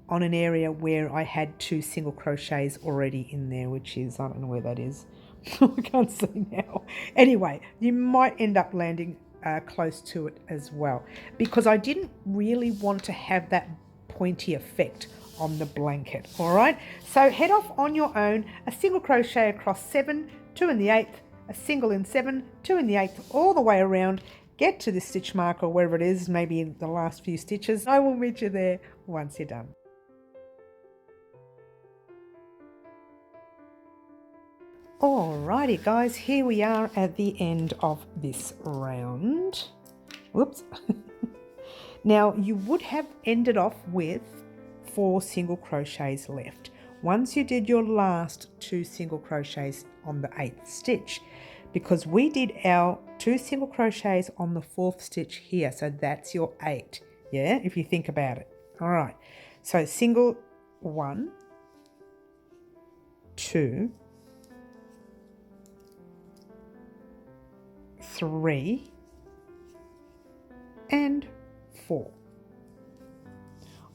S1: on an area where I had 2 single crochets already in there, which is, I don't know where that is. I can't see now. Anyway, you might end up landing close to it as well, because I didn't really want to have that pointy effect on the blanket. All right, so head off on your own, a single crochet across 7, 2 in the 8th, a single in 7, 2 in the 8th, all the way around. Get to the stitch marker, wherever it is, maybe in the last few stitches. I will meet you there once you're done. Alrighty guys, here we are at the end of this round. Whoops. Now you would have ended off with 4 single crochets left once you did your last 2 single crochets on the 8th stitch, because we did our 2 single crochets on the 4th stitch here, so that's your 8, yeah, if you think about it. All right, so single 1, 2, 3, and 4.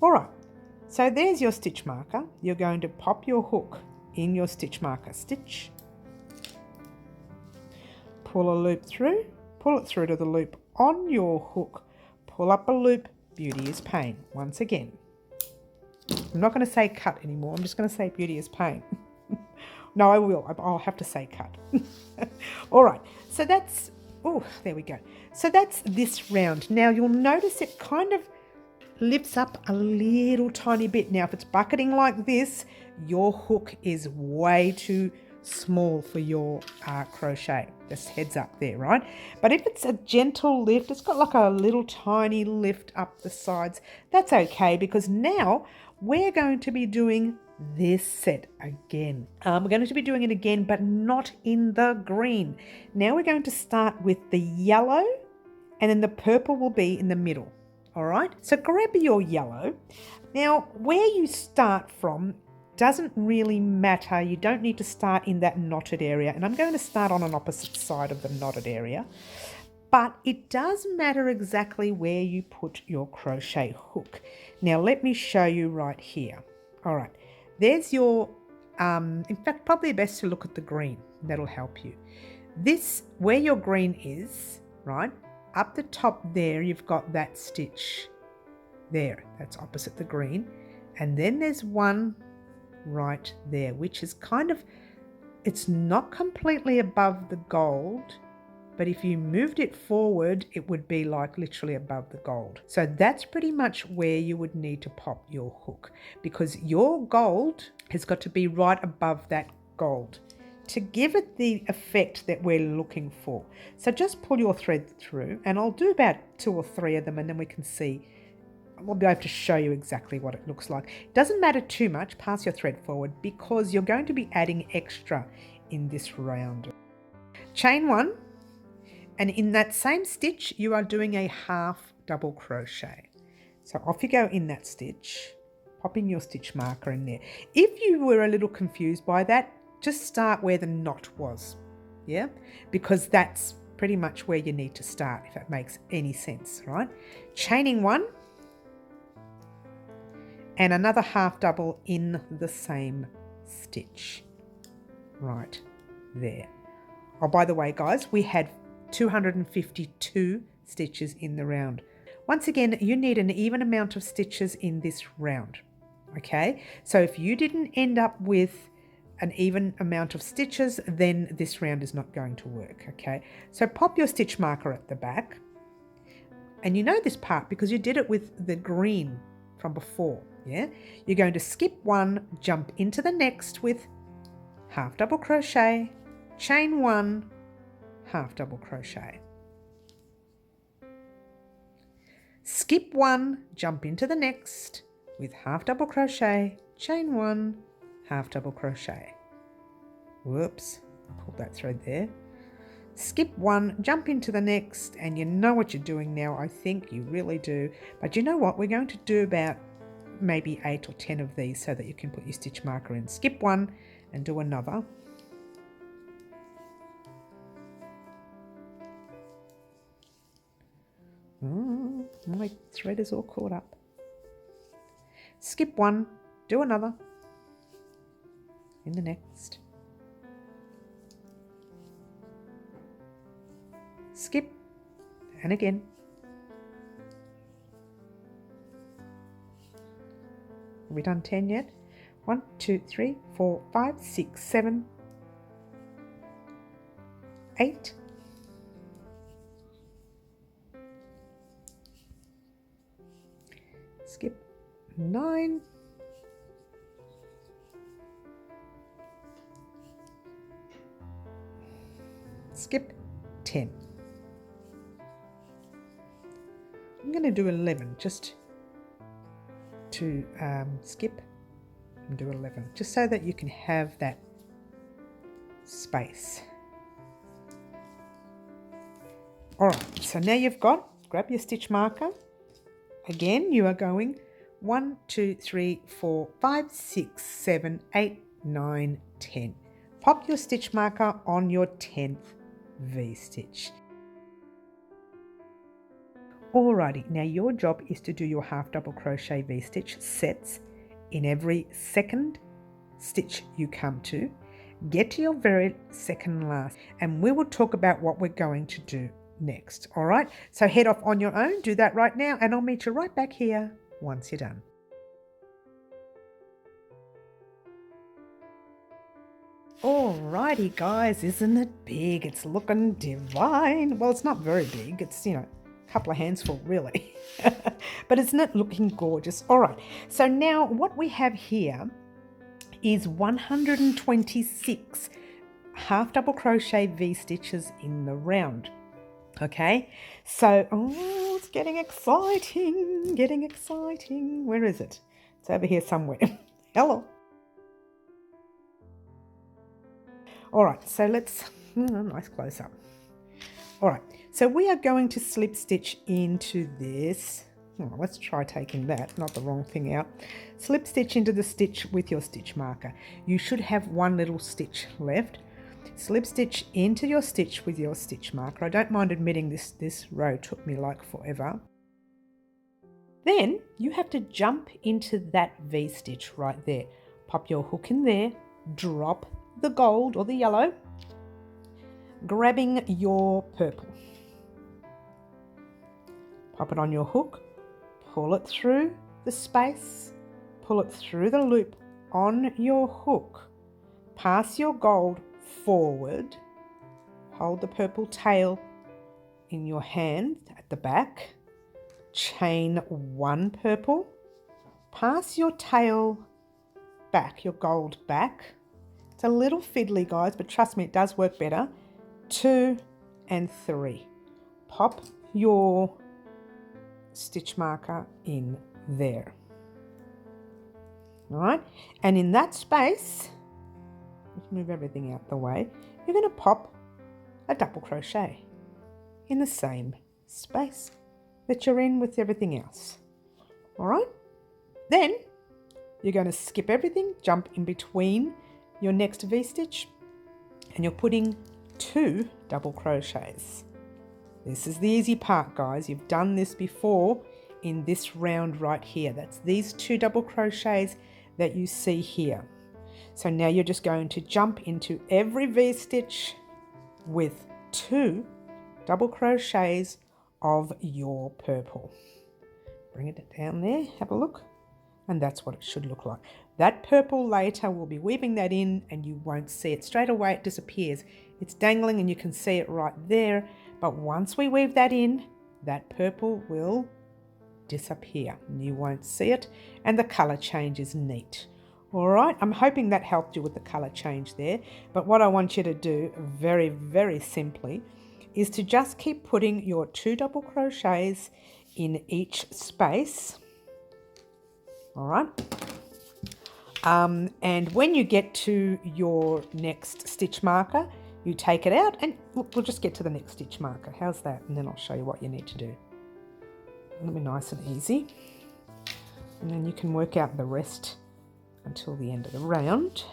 S1: All right, so there's your stitch marker. You're going to pop your hook in your stitch marker stitch, pull a loop through, pull it through to the loop on your hook, pull up a loop, beauty is pain once again. I'm not going to say cut anymore. I'm just going to say beauty is pain. No, I will. I'll have to say cut. All right. So that's, oh, there we go. So that's this round. Now you'll notice it kind of lifts up a little tiny bit. Now, if it's bucketing like this, your hook is way too small for your crochet. Just heads up there, right? But if it's a gentle lift, it's got like a little tiny lift up the sides, that's okay, because now we're going to be doing this set again. We're going to be doing it again, but not in the green. Now we're going to start with the yellow, and then the purple will be in the middle. All right, so grab your yellow. Now, where you start from doesn't really matter. You don't need to start in that knotted area, and I'm going to start on an opposite side of the knotted area, but it does matter exactly where you put your crochet hook. Now, let me show you right here. All right, there's your, in fact, probably best to look at the green. That'll help you. This, where your green is, right, up the top there, you've got that stitch there. That's opposite the green. And then there's one right there, which is kind of, it's not completely above the gold, but if you moved it forward, it would be like literally above the gold. So that's pretty much where you would need to pop your hook, because your gold has got to be right above that gold to give it the effect that we're looking for. So just pull your thread through, and I'll do about 2 or 3 of them, and then we can see, we'll be able to show you exactly what it looks like. It doesn't matter too much, pass your thread forward, because you're going to be adding extra in this round. Chain 1, and in that same stitch you are doing a half double crochet. So off you go in that stitch, popping your stitch marker in there. If you were a little confused by that, just start where the knot was, yeah? Because that's pretty much where you need to start, if that makes any sense, right? Chaining 1, and another half double in the same stitch, right there. Oh, by the way, guys, we had 252 stitches in the round. Once again, you need an even amount of stitches in this round, okay? So if you didn't end up with an even amount of stitches, then this round is not going to work, okay? So pop your stitch marker at the back, and you know this part because you did it with the green from before, yeah? You're going to skip 1, jump into the next with half double crochet, chain 1, half double crochet. Skip 1, jump into the next with half double crochet, chain 1, half double crochet. Whoops, pulled that thread there. Skip 1, jump into the next, and you know what you're doing now. I think you really do. But you know what? We're going to do about maybe 8 or 10 of these so that you can put your stitch marker in. Skip 1 and do another. My thread is all caught up. Skip 1, do another. In the next. Skip, and again. Have we done 10 yet? 1, 2, 3, 4, 5, 6, 7, 8. Skip 9. Skip 10. I'm going to do 11 just to skip and do 11, just so that you can have that space. All right, so now you've got, grab your stitch marker. Again, you are going 1, 2, 3, 4, 5, 6, 7, 8, 9, 10. Pop your stitch marker on your 10th V-stitch. Alrighty, now your job is to do your half double crochet V-stitch sets in every second stitch you come to. Get to your very second last, and we will talk about what we're going to do next. All right, so head off on your own, do that right now, and I'll meet you right back here once you're done. Alrighty guys, isn't it big? It's looking divine. Well, it's not very big. It's, a couple of handsful really. But isn't it looking gorgeous? All right, so now what we have here is 126 half double crochet V-stitches in the round. Okay, so, it's getting exciting, Where is it? It's over here somewhere. Hello. All right, so let's, nice close up. All right, so we are going to slip stitch into this. Let's try taking that, not the wrong thing out. Slip stitch into the stitch with your stitch marker. You should have one little stitch left. Slip stitch into your stitch with your stitch marker. I don't mind admitting this row took me like forever. Then you have to jump into that V-stitch right there. Pop your hook in there, drop the gold or the yellow, grabbing your purple. Pop it on your hook, pull it through the space, pull it through the loop on your hook, pass your gold forward, hold the purple tail in your hand at the back, chain one purple, pass your tail back, your gold back. It's a little fiddly guys, but trust me, it does work better. 2 and 3. Pop your stitch marker in there. All right, and in that space, let's move everything out the way, you're going to pop a double crochet in the same space that you're in with everything else. All right, then you're going to skip everything, jump in between your next V-stitch, and you're putting 2 double crochets. This is the easy part, guys. You've done this before in this round right here. That's these 2 double crochets that you see here. So now you're just going to jump into every V-stitch with 2 double crochets of your purple. Bring it down there, have a look, and that's what it should look like. That purple later, we'll be weaving that in and you won't see it. Straight away it disappears. It's dangling and you can see it right there, but once we weave that in, that purple will disappear and you won't see it, and the colour change is neat. All right, I'm hoping that helped you with the colour change there, but what I want you to do very, very simply is to just keep putting your 2 double crochets in each space. All right, and when you get to your next stitch marker, you take it out and we'll just get to the next stitch marker. How's that? And then I'll show you what you need to do. It'll be nice and easy, and then you can work out the rest until the end of the round.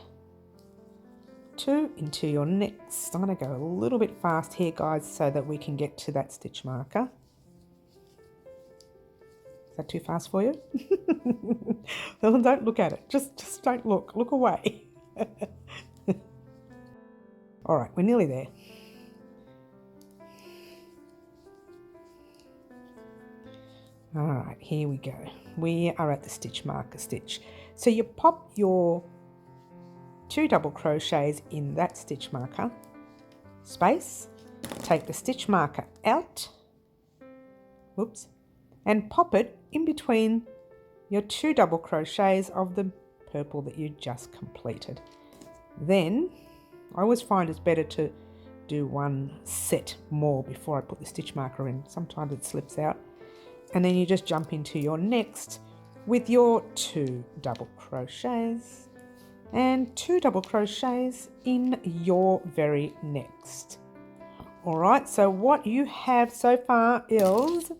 S1: 2 into your next. I'm going to go a little bit fast here, guys, so that we can get to that stitch marker. Is that too fast for you? Well, don't look at it. Just don't look. Look away. All right, we're nearly there. All right, here we go. We are at the stitch marker stitch. So you pop your 2 double crochets in that stitch marker space, take the stitch marker out, whoops, and pop it in between your 2 double crochets of the purple that you just completed. Then I always find it's better to do one set more before I put the stitch marker in. Sometimes it slips out. And then you just jump into your next with your 2 double crochets and 2 double crochets in your very next. All right, so what you have so far is,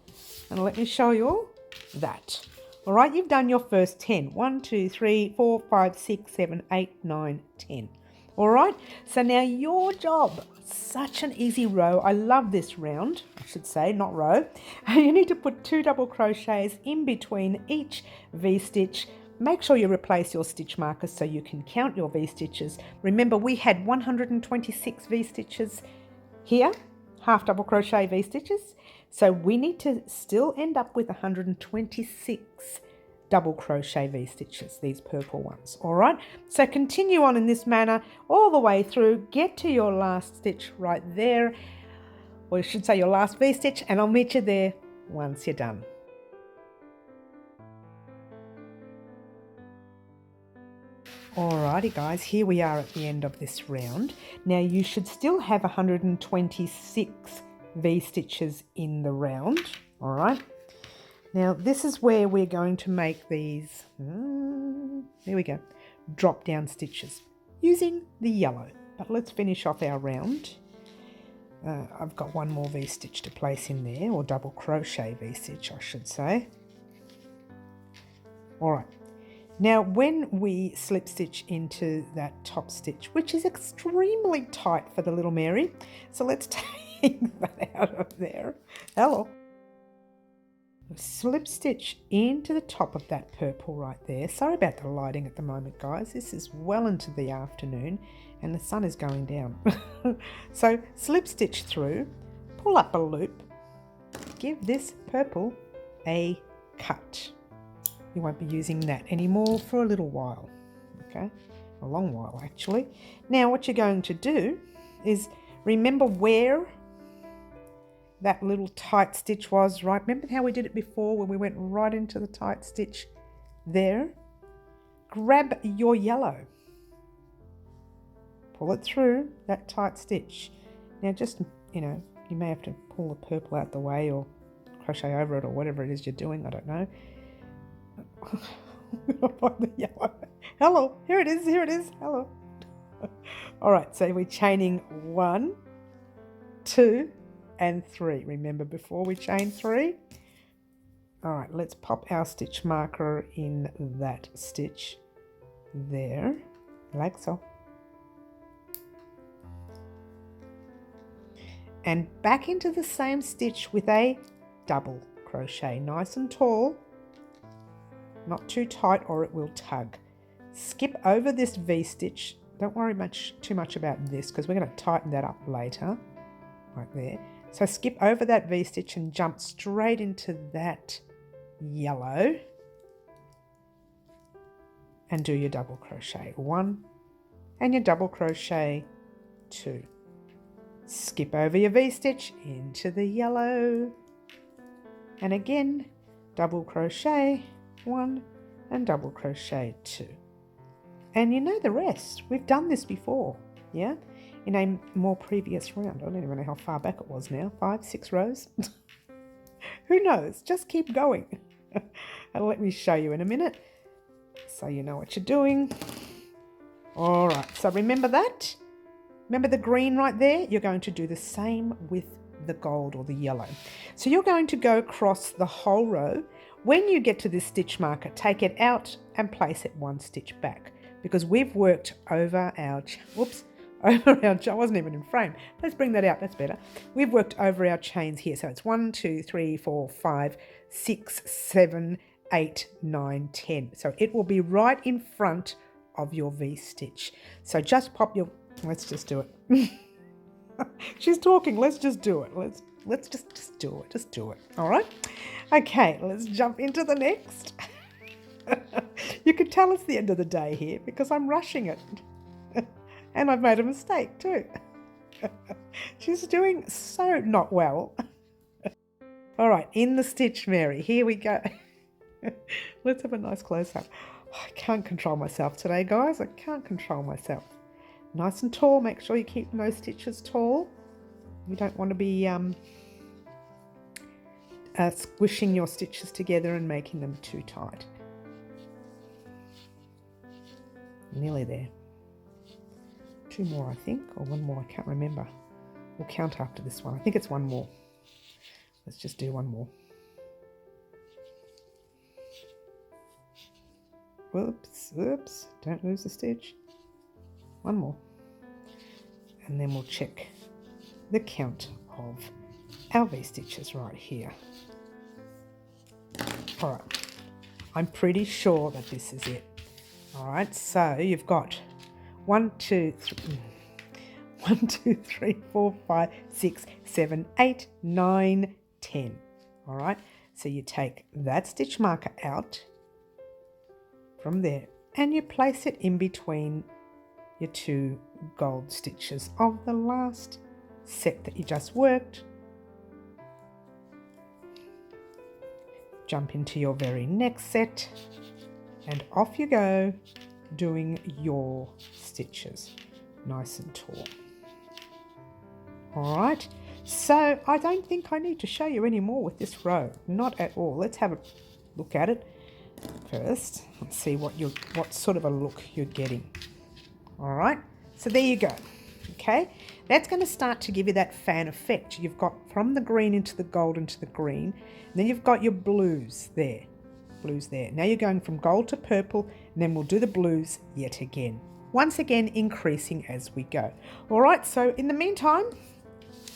S1: and let me show you that. All right, you've done your first 10. 1, 2, 3, 4, 5, 6, 7, 8, 9, 10. All right, so now your job, such an easy row. I love this round, I should say, not row. You need to put 2 double crochets in between each V-stitch. Make sure you replace your stitch markers so you can count your V-stitches. Remember, we had 126 V-stitches here, half double crochet V-stitches. So we need to still end up with 126 double crochet V-stitches, these purple ones. All right, so continue on in this manner all the way through, get to your last stitch right there, or I should say your last V-stitch, and I'll meet you there once you're done. Alrighty guys, here we are at the end of this round. Now you should still have 126 V-stitches in the round, all right? Now this is where we're going to make these, there we go, drop down stitches using the yellow. But let's finish off our round. I've got one more V-stitch to place in there, or double crochet V-stitch I should say. All right, now when we slip stitch into that top stitch, which is extremely tight for the little Mary, so let's take that out of there. Hello. Slip stitch into the top of that purple right there. Sorry about the lighting at the moment guys, this is well into the afternoon and the sun is going down. So slip stitch through, pull up a loop, give this purple a cut. You won't be using that anymore for a little while, okay, a long while actually. Now what you're going to do is remember where that little tight stitch was, right? Remember how we did it before when we went right into the tight stitch there? Grab your yellow, pull it through that tight stitch. Now just, you know, you may have to pull the purple out the way or crochet over it or whatever it is you're doing, I don't know. I'm gonna find the yellow. Hello, here it is, hello. All right, so we're chaining 1, 2, and 3. Remember before we chain 3? All right, let's pop our stitch marker in that stitch there, like so. And back into the same stitch with a double crochet, nice and tall, not too tight or it will tug. Skip over this V-stitch. Don't worry too much about this because we're going to tighten that up later, right there. So skip over that V-stitch and jump straight into that yellow and do your double crochet 1 and your double crochet 2. Skip over your V-stitch into the yellow and again double crochet 1 and double crochet 2. And you know the rest. We've done this before, yeah? In a more previous round. I don't even know how far back it was now. 5, 6 rows? Who knows? Just keep going. And let me show you in a minute so you know what you're doing. All right, so remember that? Remember the green right there? You're going to do the same with the gold or the yellow. So you're going to go across the whole row. When you get to this stitch marker, take it out and place it 1 stitch back because we've worked over our, I wasn't even in frame. Let's bring that out, that's better. We've worked over our chains here. So it's 1, 2, 3, 4, 5, 6, 7, 8, 9, 10. So it will be right in front of your V-stitch. So just pop your, let's just do it. She's talking, let's just do it. Let's just do it, all right? Okay, let's jump into the next. You can tell it's the end of the day here because I'm rushing it. And I've made a mistake too. She's doing so not well. All right, in the stitch, Mary, here we go. Let's have a nice close-up. Oh, I can't control myself today, guys. I can't control myself. Nice and tall, make sure you keep those stitches tall. You don't want to be squishing your stitches together and making them too tight. Nearly there. 2 more, I think, or 1 more, I can't remember. We'll count after this one. I think it's 1 more. Let's just do 1 more. Whoops, oops, don't lose the stitch. 1 more. And then we'll check the count of our V-stitches right here. All right, I'm pretty sure that this is it. All right, so you've got 1, 2, 3, 4, 5, 6, 7, 8, 9, 10. All right, so you take that stitch marker out from there, and you place it in between your 2 gold stitches of the last set that you just worked. Jump into your very next set and off you go, doing your stitches nice and tall. All right, so I don't think I need to show you any more with this row, not at all. Let's have a look at it first. Let's see what sort of a look you're getting. All right, so there you go. Okay, that's going to start to give you that fan effect. You've got from the green into the gold into the green, and then you've got your blues there. Now you're going from gold to purple, and then we'll do the blues yet again. Once again, increasing as we go. All right, so in the meantime,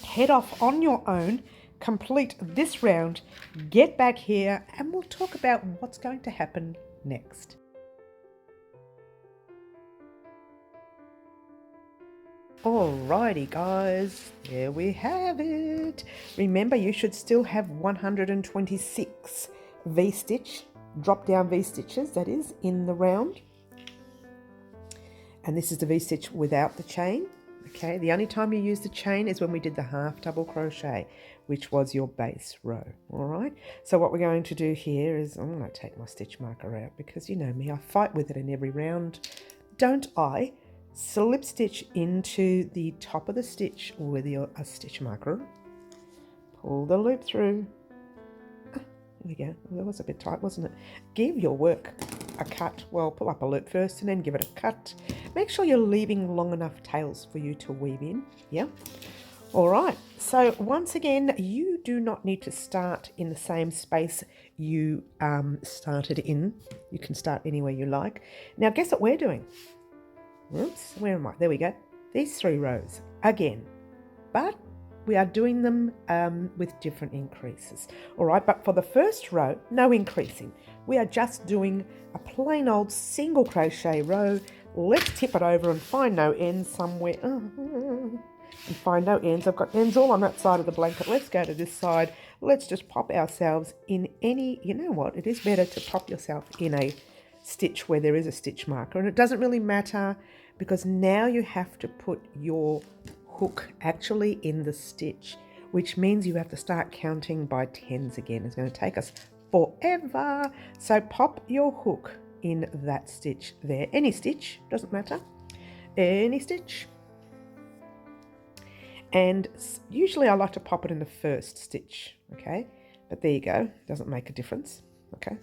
S1: head off on your own, complete this round, get back here, and we'll talk about what's going to happen next. Alrighty guys, there we have it. Remember, you should still have 126 V-stitch, drop down V-stitches, that is, in the round. And this is the V-stitch without the chain. Okay, the only time you use the chain is when we did the half double crochet, which was your base row. All right, so what we're going to do here is, I'm going to take my stitch marker out because you know me, I fight with it in every round, don't I? Slip stitch into the top of the stitch with a stitch marker, pull the loop through. There we go. That was a bit tight, wasn't it? Give your work a cut. Well, pull up a loop first and then give it a cut. Make sure you're leaving long enough tails for you to weave in. Yeah. All right. So once again, you do not need to start in the same space you started in. You can start anywhere you like. Now, guess what we're doing? Oops, where am I? There we go. These 3 rows again, but we are doing them with different increases. All right, but for the first row, no increasing. We are just doing a plain old single crochet row. Let's tip it over and find no ends somewhere. And find no ends. I've got ends all on that side of the blanket. Let's go to this side. Let's just pop ourselves in any, you know what, it is better to pop yourself in a stitch where there is a stitch marker, and it doesn't really matter because now you have to put your hook actually in the stitch, which means you have to start counting by 10s again. It's going to take us forever. So pop your hook in that stitch there. Any stitch, doesn't matter. Any stitch. And usually I like to pop it in the first stitch, okay? But there you go, doesn't make a difference, okay?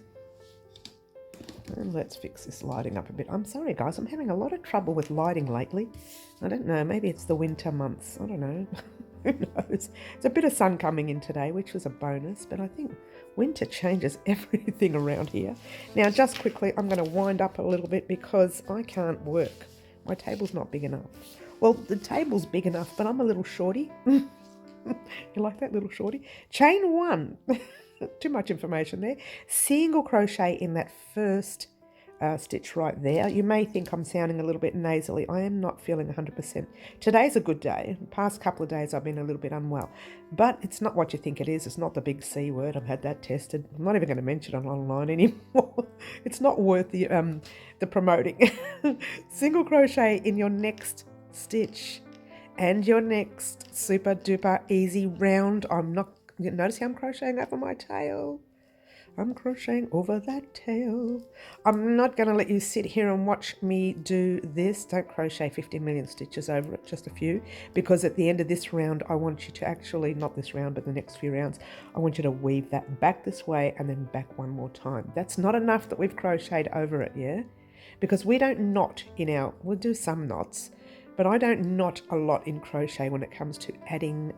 S1: And let's fix this lighting up a bit. I'm sorry guys, I'm having a lot of trouble with lighting lately. I don't know, maybe it's the winter months, I don't know. Who knows? There's a bit of sun coming in today, which was a bonus, but I think winter changes everything around here. Now just quickly, I'm going to wind up a little bit because I can't work. My table's not big enough. Well, the table's big enough, but I'm a little shorty. You like that, little shorty? Chain 1. Too much information there. Single crochet in that first stitch right there. You may think I'm sounding a little bit nasally. I am not feeling 100%. Today's a good day. The past couple of days I've been a little bit unwell. But it's not what you think it is. It's not the big C word. I've had that tested. I'm not even going to mention it online anymore. It's not worth the promoting. Single crochet in your next stitch and your next super duper easy round. I'm not, notice how I'm crocheting over my tail. I'm crocheting over that tail. I'm not going to let you sit here and watch me do this. Don't crochet 50 million stitches over it, just a few, because at the end of this round, I want you to actually, not this round, but the next few rounds, I want you to weave that back this way and then back one more time. That's not enough that we've crocheted over it, yeah? Because we don't knot in our, we'll do some knots, but I don't knot a lot in crochet when it comes to adding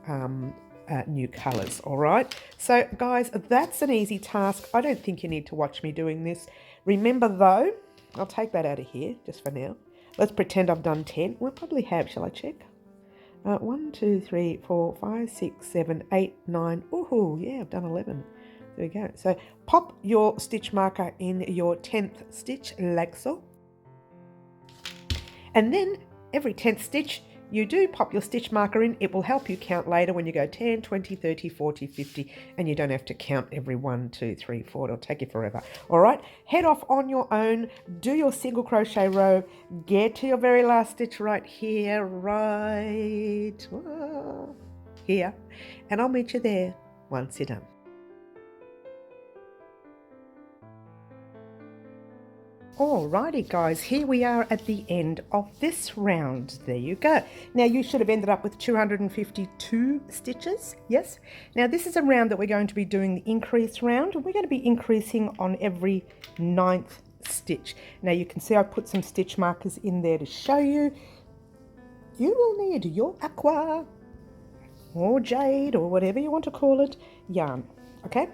S1: new colours, all right? So guys, that's an easy task. I don't think you need to watch me doing this. Remember though, I'll take that out of here just for now. Let's pretend I've done 10. We'll probably have, shall I check? 1, 2, 3, 4, 5, 6, 7, 8, 9. Ooh, yeah, I've done 11. There we go. So pop your stitch marker in your 10th stitch like so. And then every 10th stitch, you do pop your stitch marker in, it will help you count later when you go 10, 20, 30, 40, 50, and you don't have to count every 1, 2, 3, 4. It'll take you forever. All right, head off on your own, do your single crochet row, get to your very last stitch right here, here, and I'll meet you there once you're done. Alrighty guys, here we are at the end of this round. There you go. Now you should have ended up with 252 stitches, yes? Now this is a round that we're going to be doing the increase round. We're going to be increasing on every 9th stitch. Now you can see I put some stitch markers in there to show you. You will need your aqua or jade or whatever you want to call it yarn, okay?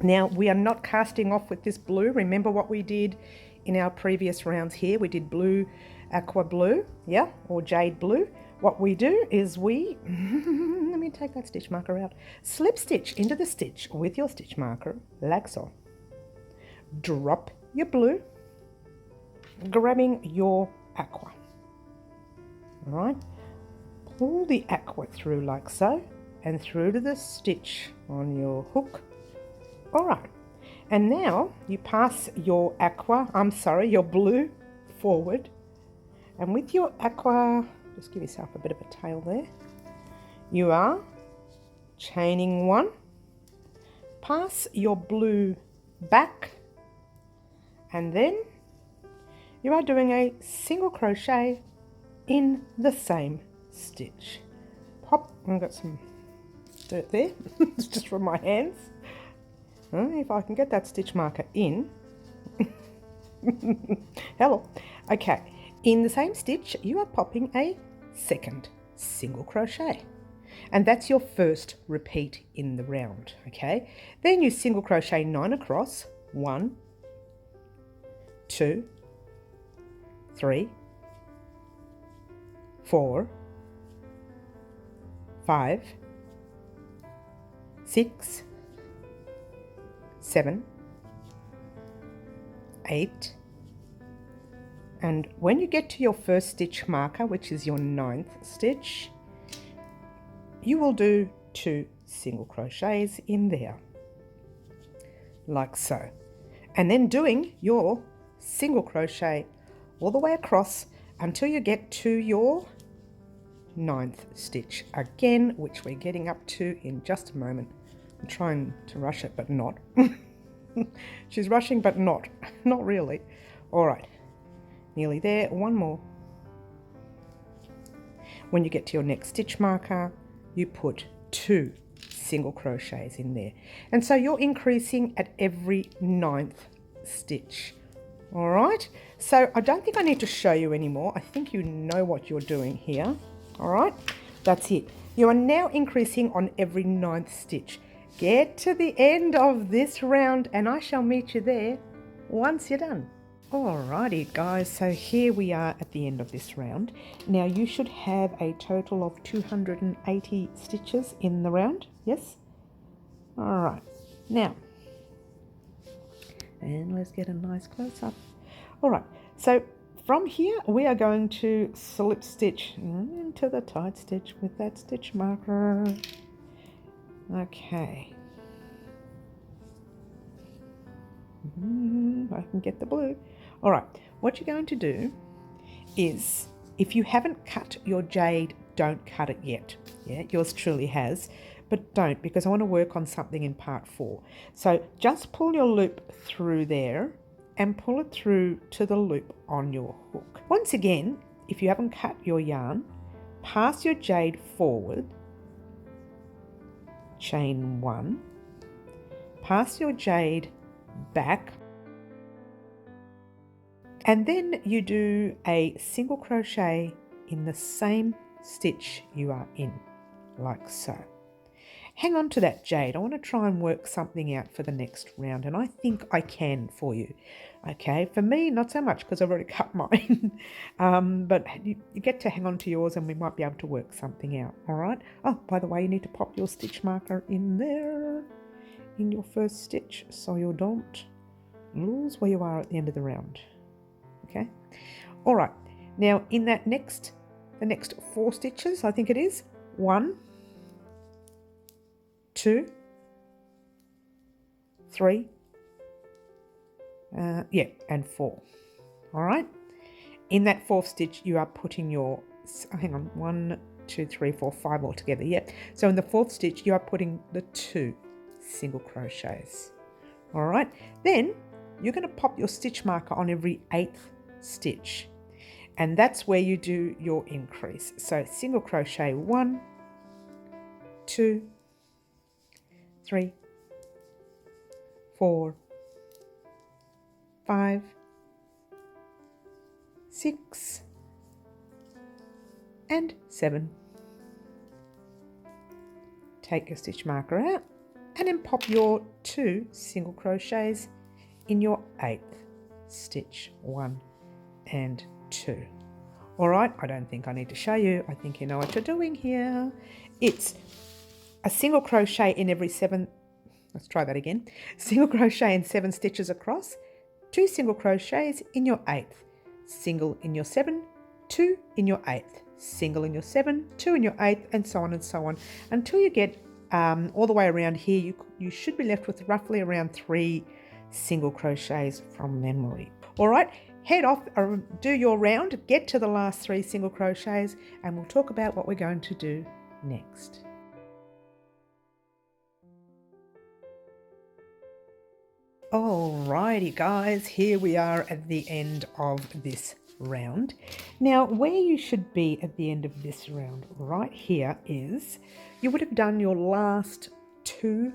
S1: Now, we are not casting off with this blue. Remember what we did in our previous rounds here? We did blue, aqua blue, yeah, or jade blue. What we do is we, let me take that stitch marker out, slip stitch into the stitch with your stitch marker, like so. Drop your blue, grabbing your aqua. All right, pull the aqua through like so, and through to the stitch on your hook. All right, and now you pass your your blue forward, and with your aqua, just give yourself a bit of a tail there, you are chaining 1, pass your blue back, and then you are doing a single crochet in the same stitch. Pop, I've got some dirt there, it's just from my hands. If I can get that stitch marker in. Hello. Okay, in the same stitch you are popping a second single crochet, and that's your first repeat in the round. Okay, then you single crochet 9 across, 1, 2, 3, 4, 5, 6, 7, 8, and when you get to your first stitch marker, which is your 9th stitch, you will do 2 single crochets in there, like so, and then doing your single crochet all the way across until you get to your 9th stitch again, which we're getting up to in just a moment. I'm trying to rush it, but not. She's rushing, but not really. All right, nearly there. 1 more. When you get to your next stitch marker, you put 2 single crochets in there, and so you're increasing at every 9th stitch. All right, so I don't think I need to show you anymore. I think you know what you're doing here. All right, that's it. You are now increasing on every 9th stitch. Get to the end of this round and I shall meet you there once you're done. Alrighty guys, so here we are at the end of this round. Now you should have a total of 280 stitches in the round, yes? Alright, now, and let's get a nice close up. Alright, so from here we are going to slip stitch into the tight stitch with that stitch marker. Okay. I can get the blue. All right, what you're going to do is, if you haven't cut your jade, don't cut it yet. Yeah, yours truly has, but don't, because I want to work on something in part 4. So just pull your loop through there and pull it through to the loop on your hook. Once again, if you haven't cut your yarn, pass your jade forward, chain 1, pass your jade back, and then you do a single crochet in the same stitch you are in, like so. Hang on to that jade. I want to try and work something out for the next round, and I think I can for you. Okay, for me, not so much because I've already cut mine, but you get to hang on to yours and we might be able to work something out, all right? Oh, by the way, you need to pop your stitch marker in there, in your first stitch, so you don't lose where you are at the end of the round, okay? All right, now in that next the next 4 stitches, I think it is. 1, 2, 3, and 4. All right. In that 4th stitch, you are putting your, hang on, 1, 2, 3, 4, 5 all together. Yep. So in the 4th stitch, you are putting the 2 single crochets. All right. Then you're going to pop your stitch marker on every 8th stitch. And that's where you do your increase. So single crochet 1, 2, 3, 4, 5, 6, and 7. Take your stitch marker out and then pop your 2 single crochets in your 8th stitch, 1 and 2. All right, I don't think I need to show you. I think you know what you're doing here. It's a single crochet in every 7, let's try that again. Single crochet in 7 stitches across, 2 single crochets in your 8th, single in your 7, 2 in your 8th, single in your 7, 2 in your 8th, and so on until you get all the way around here. You should be left with roughly around 3 single crochets from memory. All right, head off, do your round, get to the last 3 single crochets, and we'll talk about what we're going to do next. Alrighty guys, here we are at the end of this round. Now where you should be at the end of this round right here is you would have done your last 2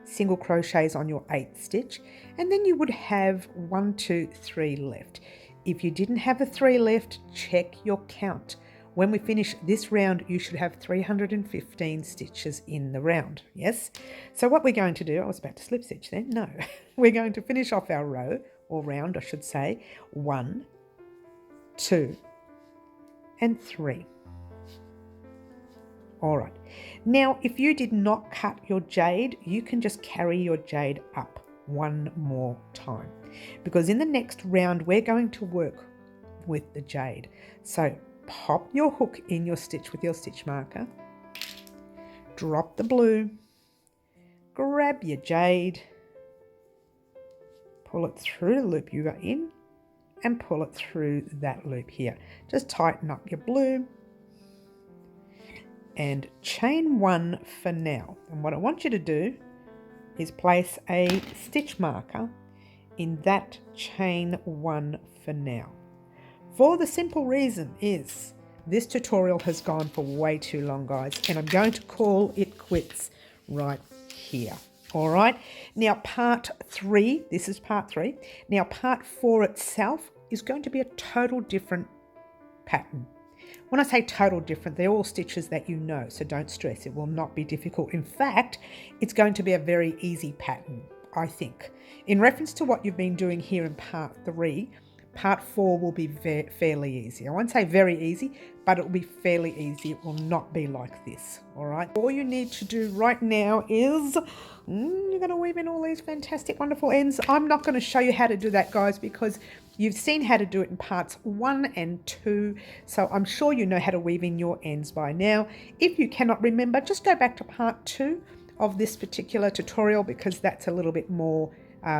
S1: single crochets on your 8th stitch, and then you would have 1, 2, 3 left. If you didn't have a 3 left, check your count. When we finish this round, you should have 315 stitches in the round. Yes? So what we're going to do, I was about to slip stitch then. No. We're going to finish off our row, or round I should say, 1, 2, and 3. All right. Now, if you did not cut your jade, you can just carry your jade up one more time, because in the next round, we're going to work with the jade. So pop your hook in your stitch with your stitch marker, drop the blue, grab your jade, pull it through the loop you got in, and pull it through that loop here. Just tighten up your blue and chain 1 for now. And what I want you to do is place a stitch marker in that chain 1 for now. For the simple reason is this tutorial has gone for way too long, guys, and I'm going to call it quits right here. All right. Now part 3, this is part 3. Now part 4 itself is going to be a total different pattern. When I say total different, they're all stitches that you know, so don't stress. It will not be difficult. In fact, it's going to be a very easy pattern, I think. In reference to what you've been doing here in part 3, part 4 will be fairly easy. I won't say very easy, but it will be fairly easy. It will not be like this, all right? All you need to do right now is you're going to weave in all these fantastic, wonderful ends. I'm not going to show you how to do that, guys, because you've seen how to do it in parts 1 and 2, so I'm sure you know how to weave in your ends by now. If you cannot remember, just go back to part 2 of this particular tutorial, because that's a little bit more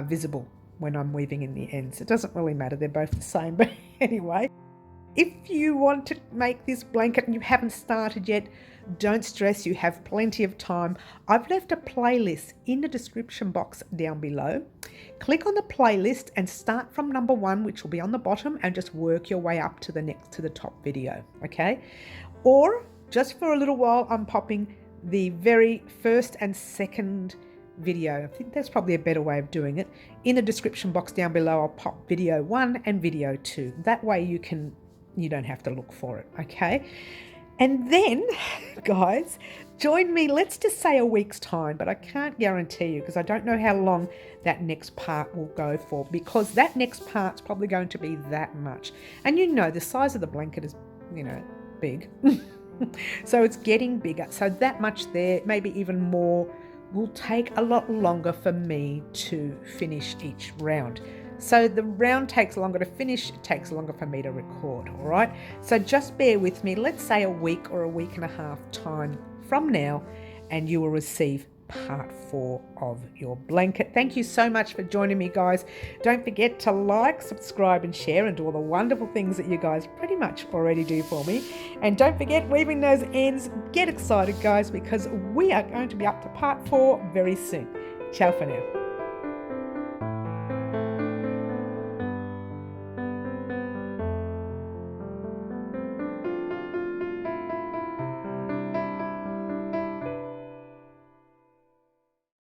S1: visible when I'm weaving in the ends. It doesn't really matter, they're both the same, but anyway. If you want to make this blanket and you haven't started yet, don't stress, you have plenty of time. I've left a playlist in the description box down below. Click on the playlist and start from number 1, which will be on the bottom, and just work your way up to the top video, okay? Or just for a little while, I'm popping the very first and second video. I think that's probably a better way of doing it. In the description box down below, I'll pop video 1 and video 2. That way you don't have to look for it, okay? And then, guys, join me, let's just say a week's time, but I can't guarantee you because I don't know how long that next part will go for, because that next part's probably going to be that much. And you know, the size of the blanket is, big. So it's getting bigger. So that much there, maybe even more, will take a lot longer for me to finish each round. So the round takes longer to finish, it takes longer for me to record, all right? So just bear with me, let's say a week or a week and a half time from now, and you will receive part 4 of your blanket. Thank you so much for joining me, guys. Don't forget to like, subscribe and share and do all the wonderful things that you guys pretty much already do for me. And don't forget weaving those ends. Get excited, guys, because we are going to be up to part 4 very soon. Ciao for now.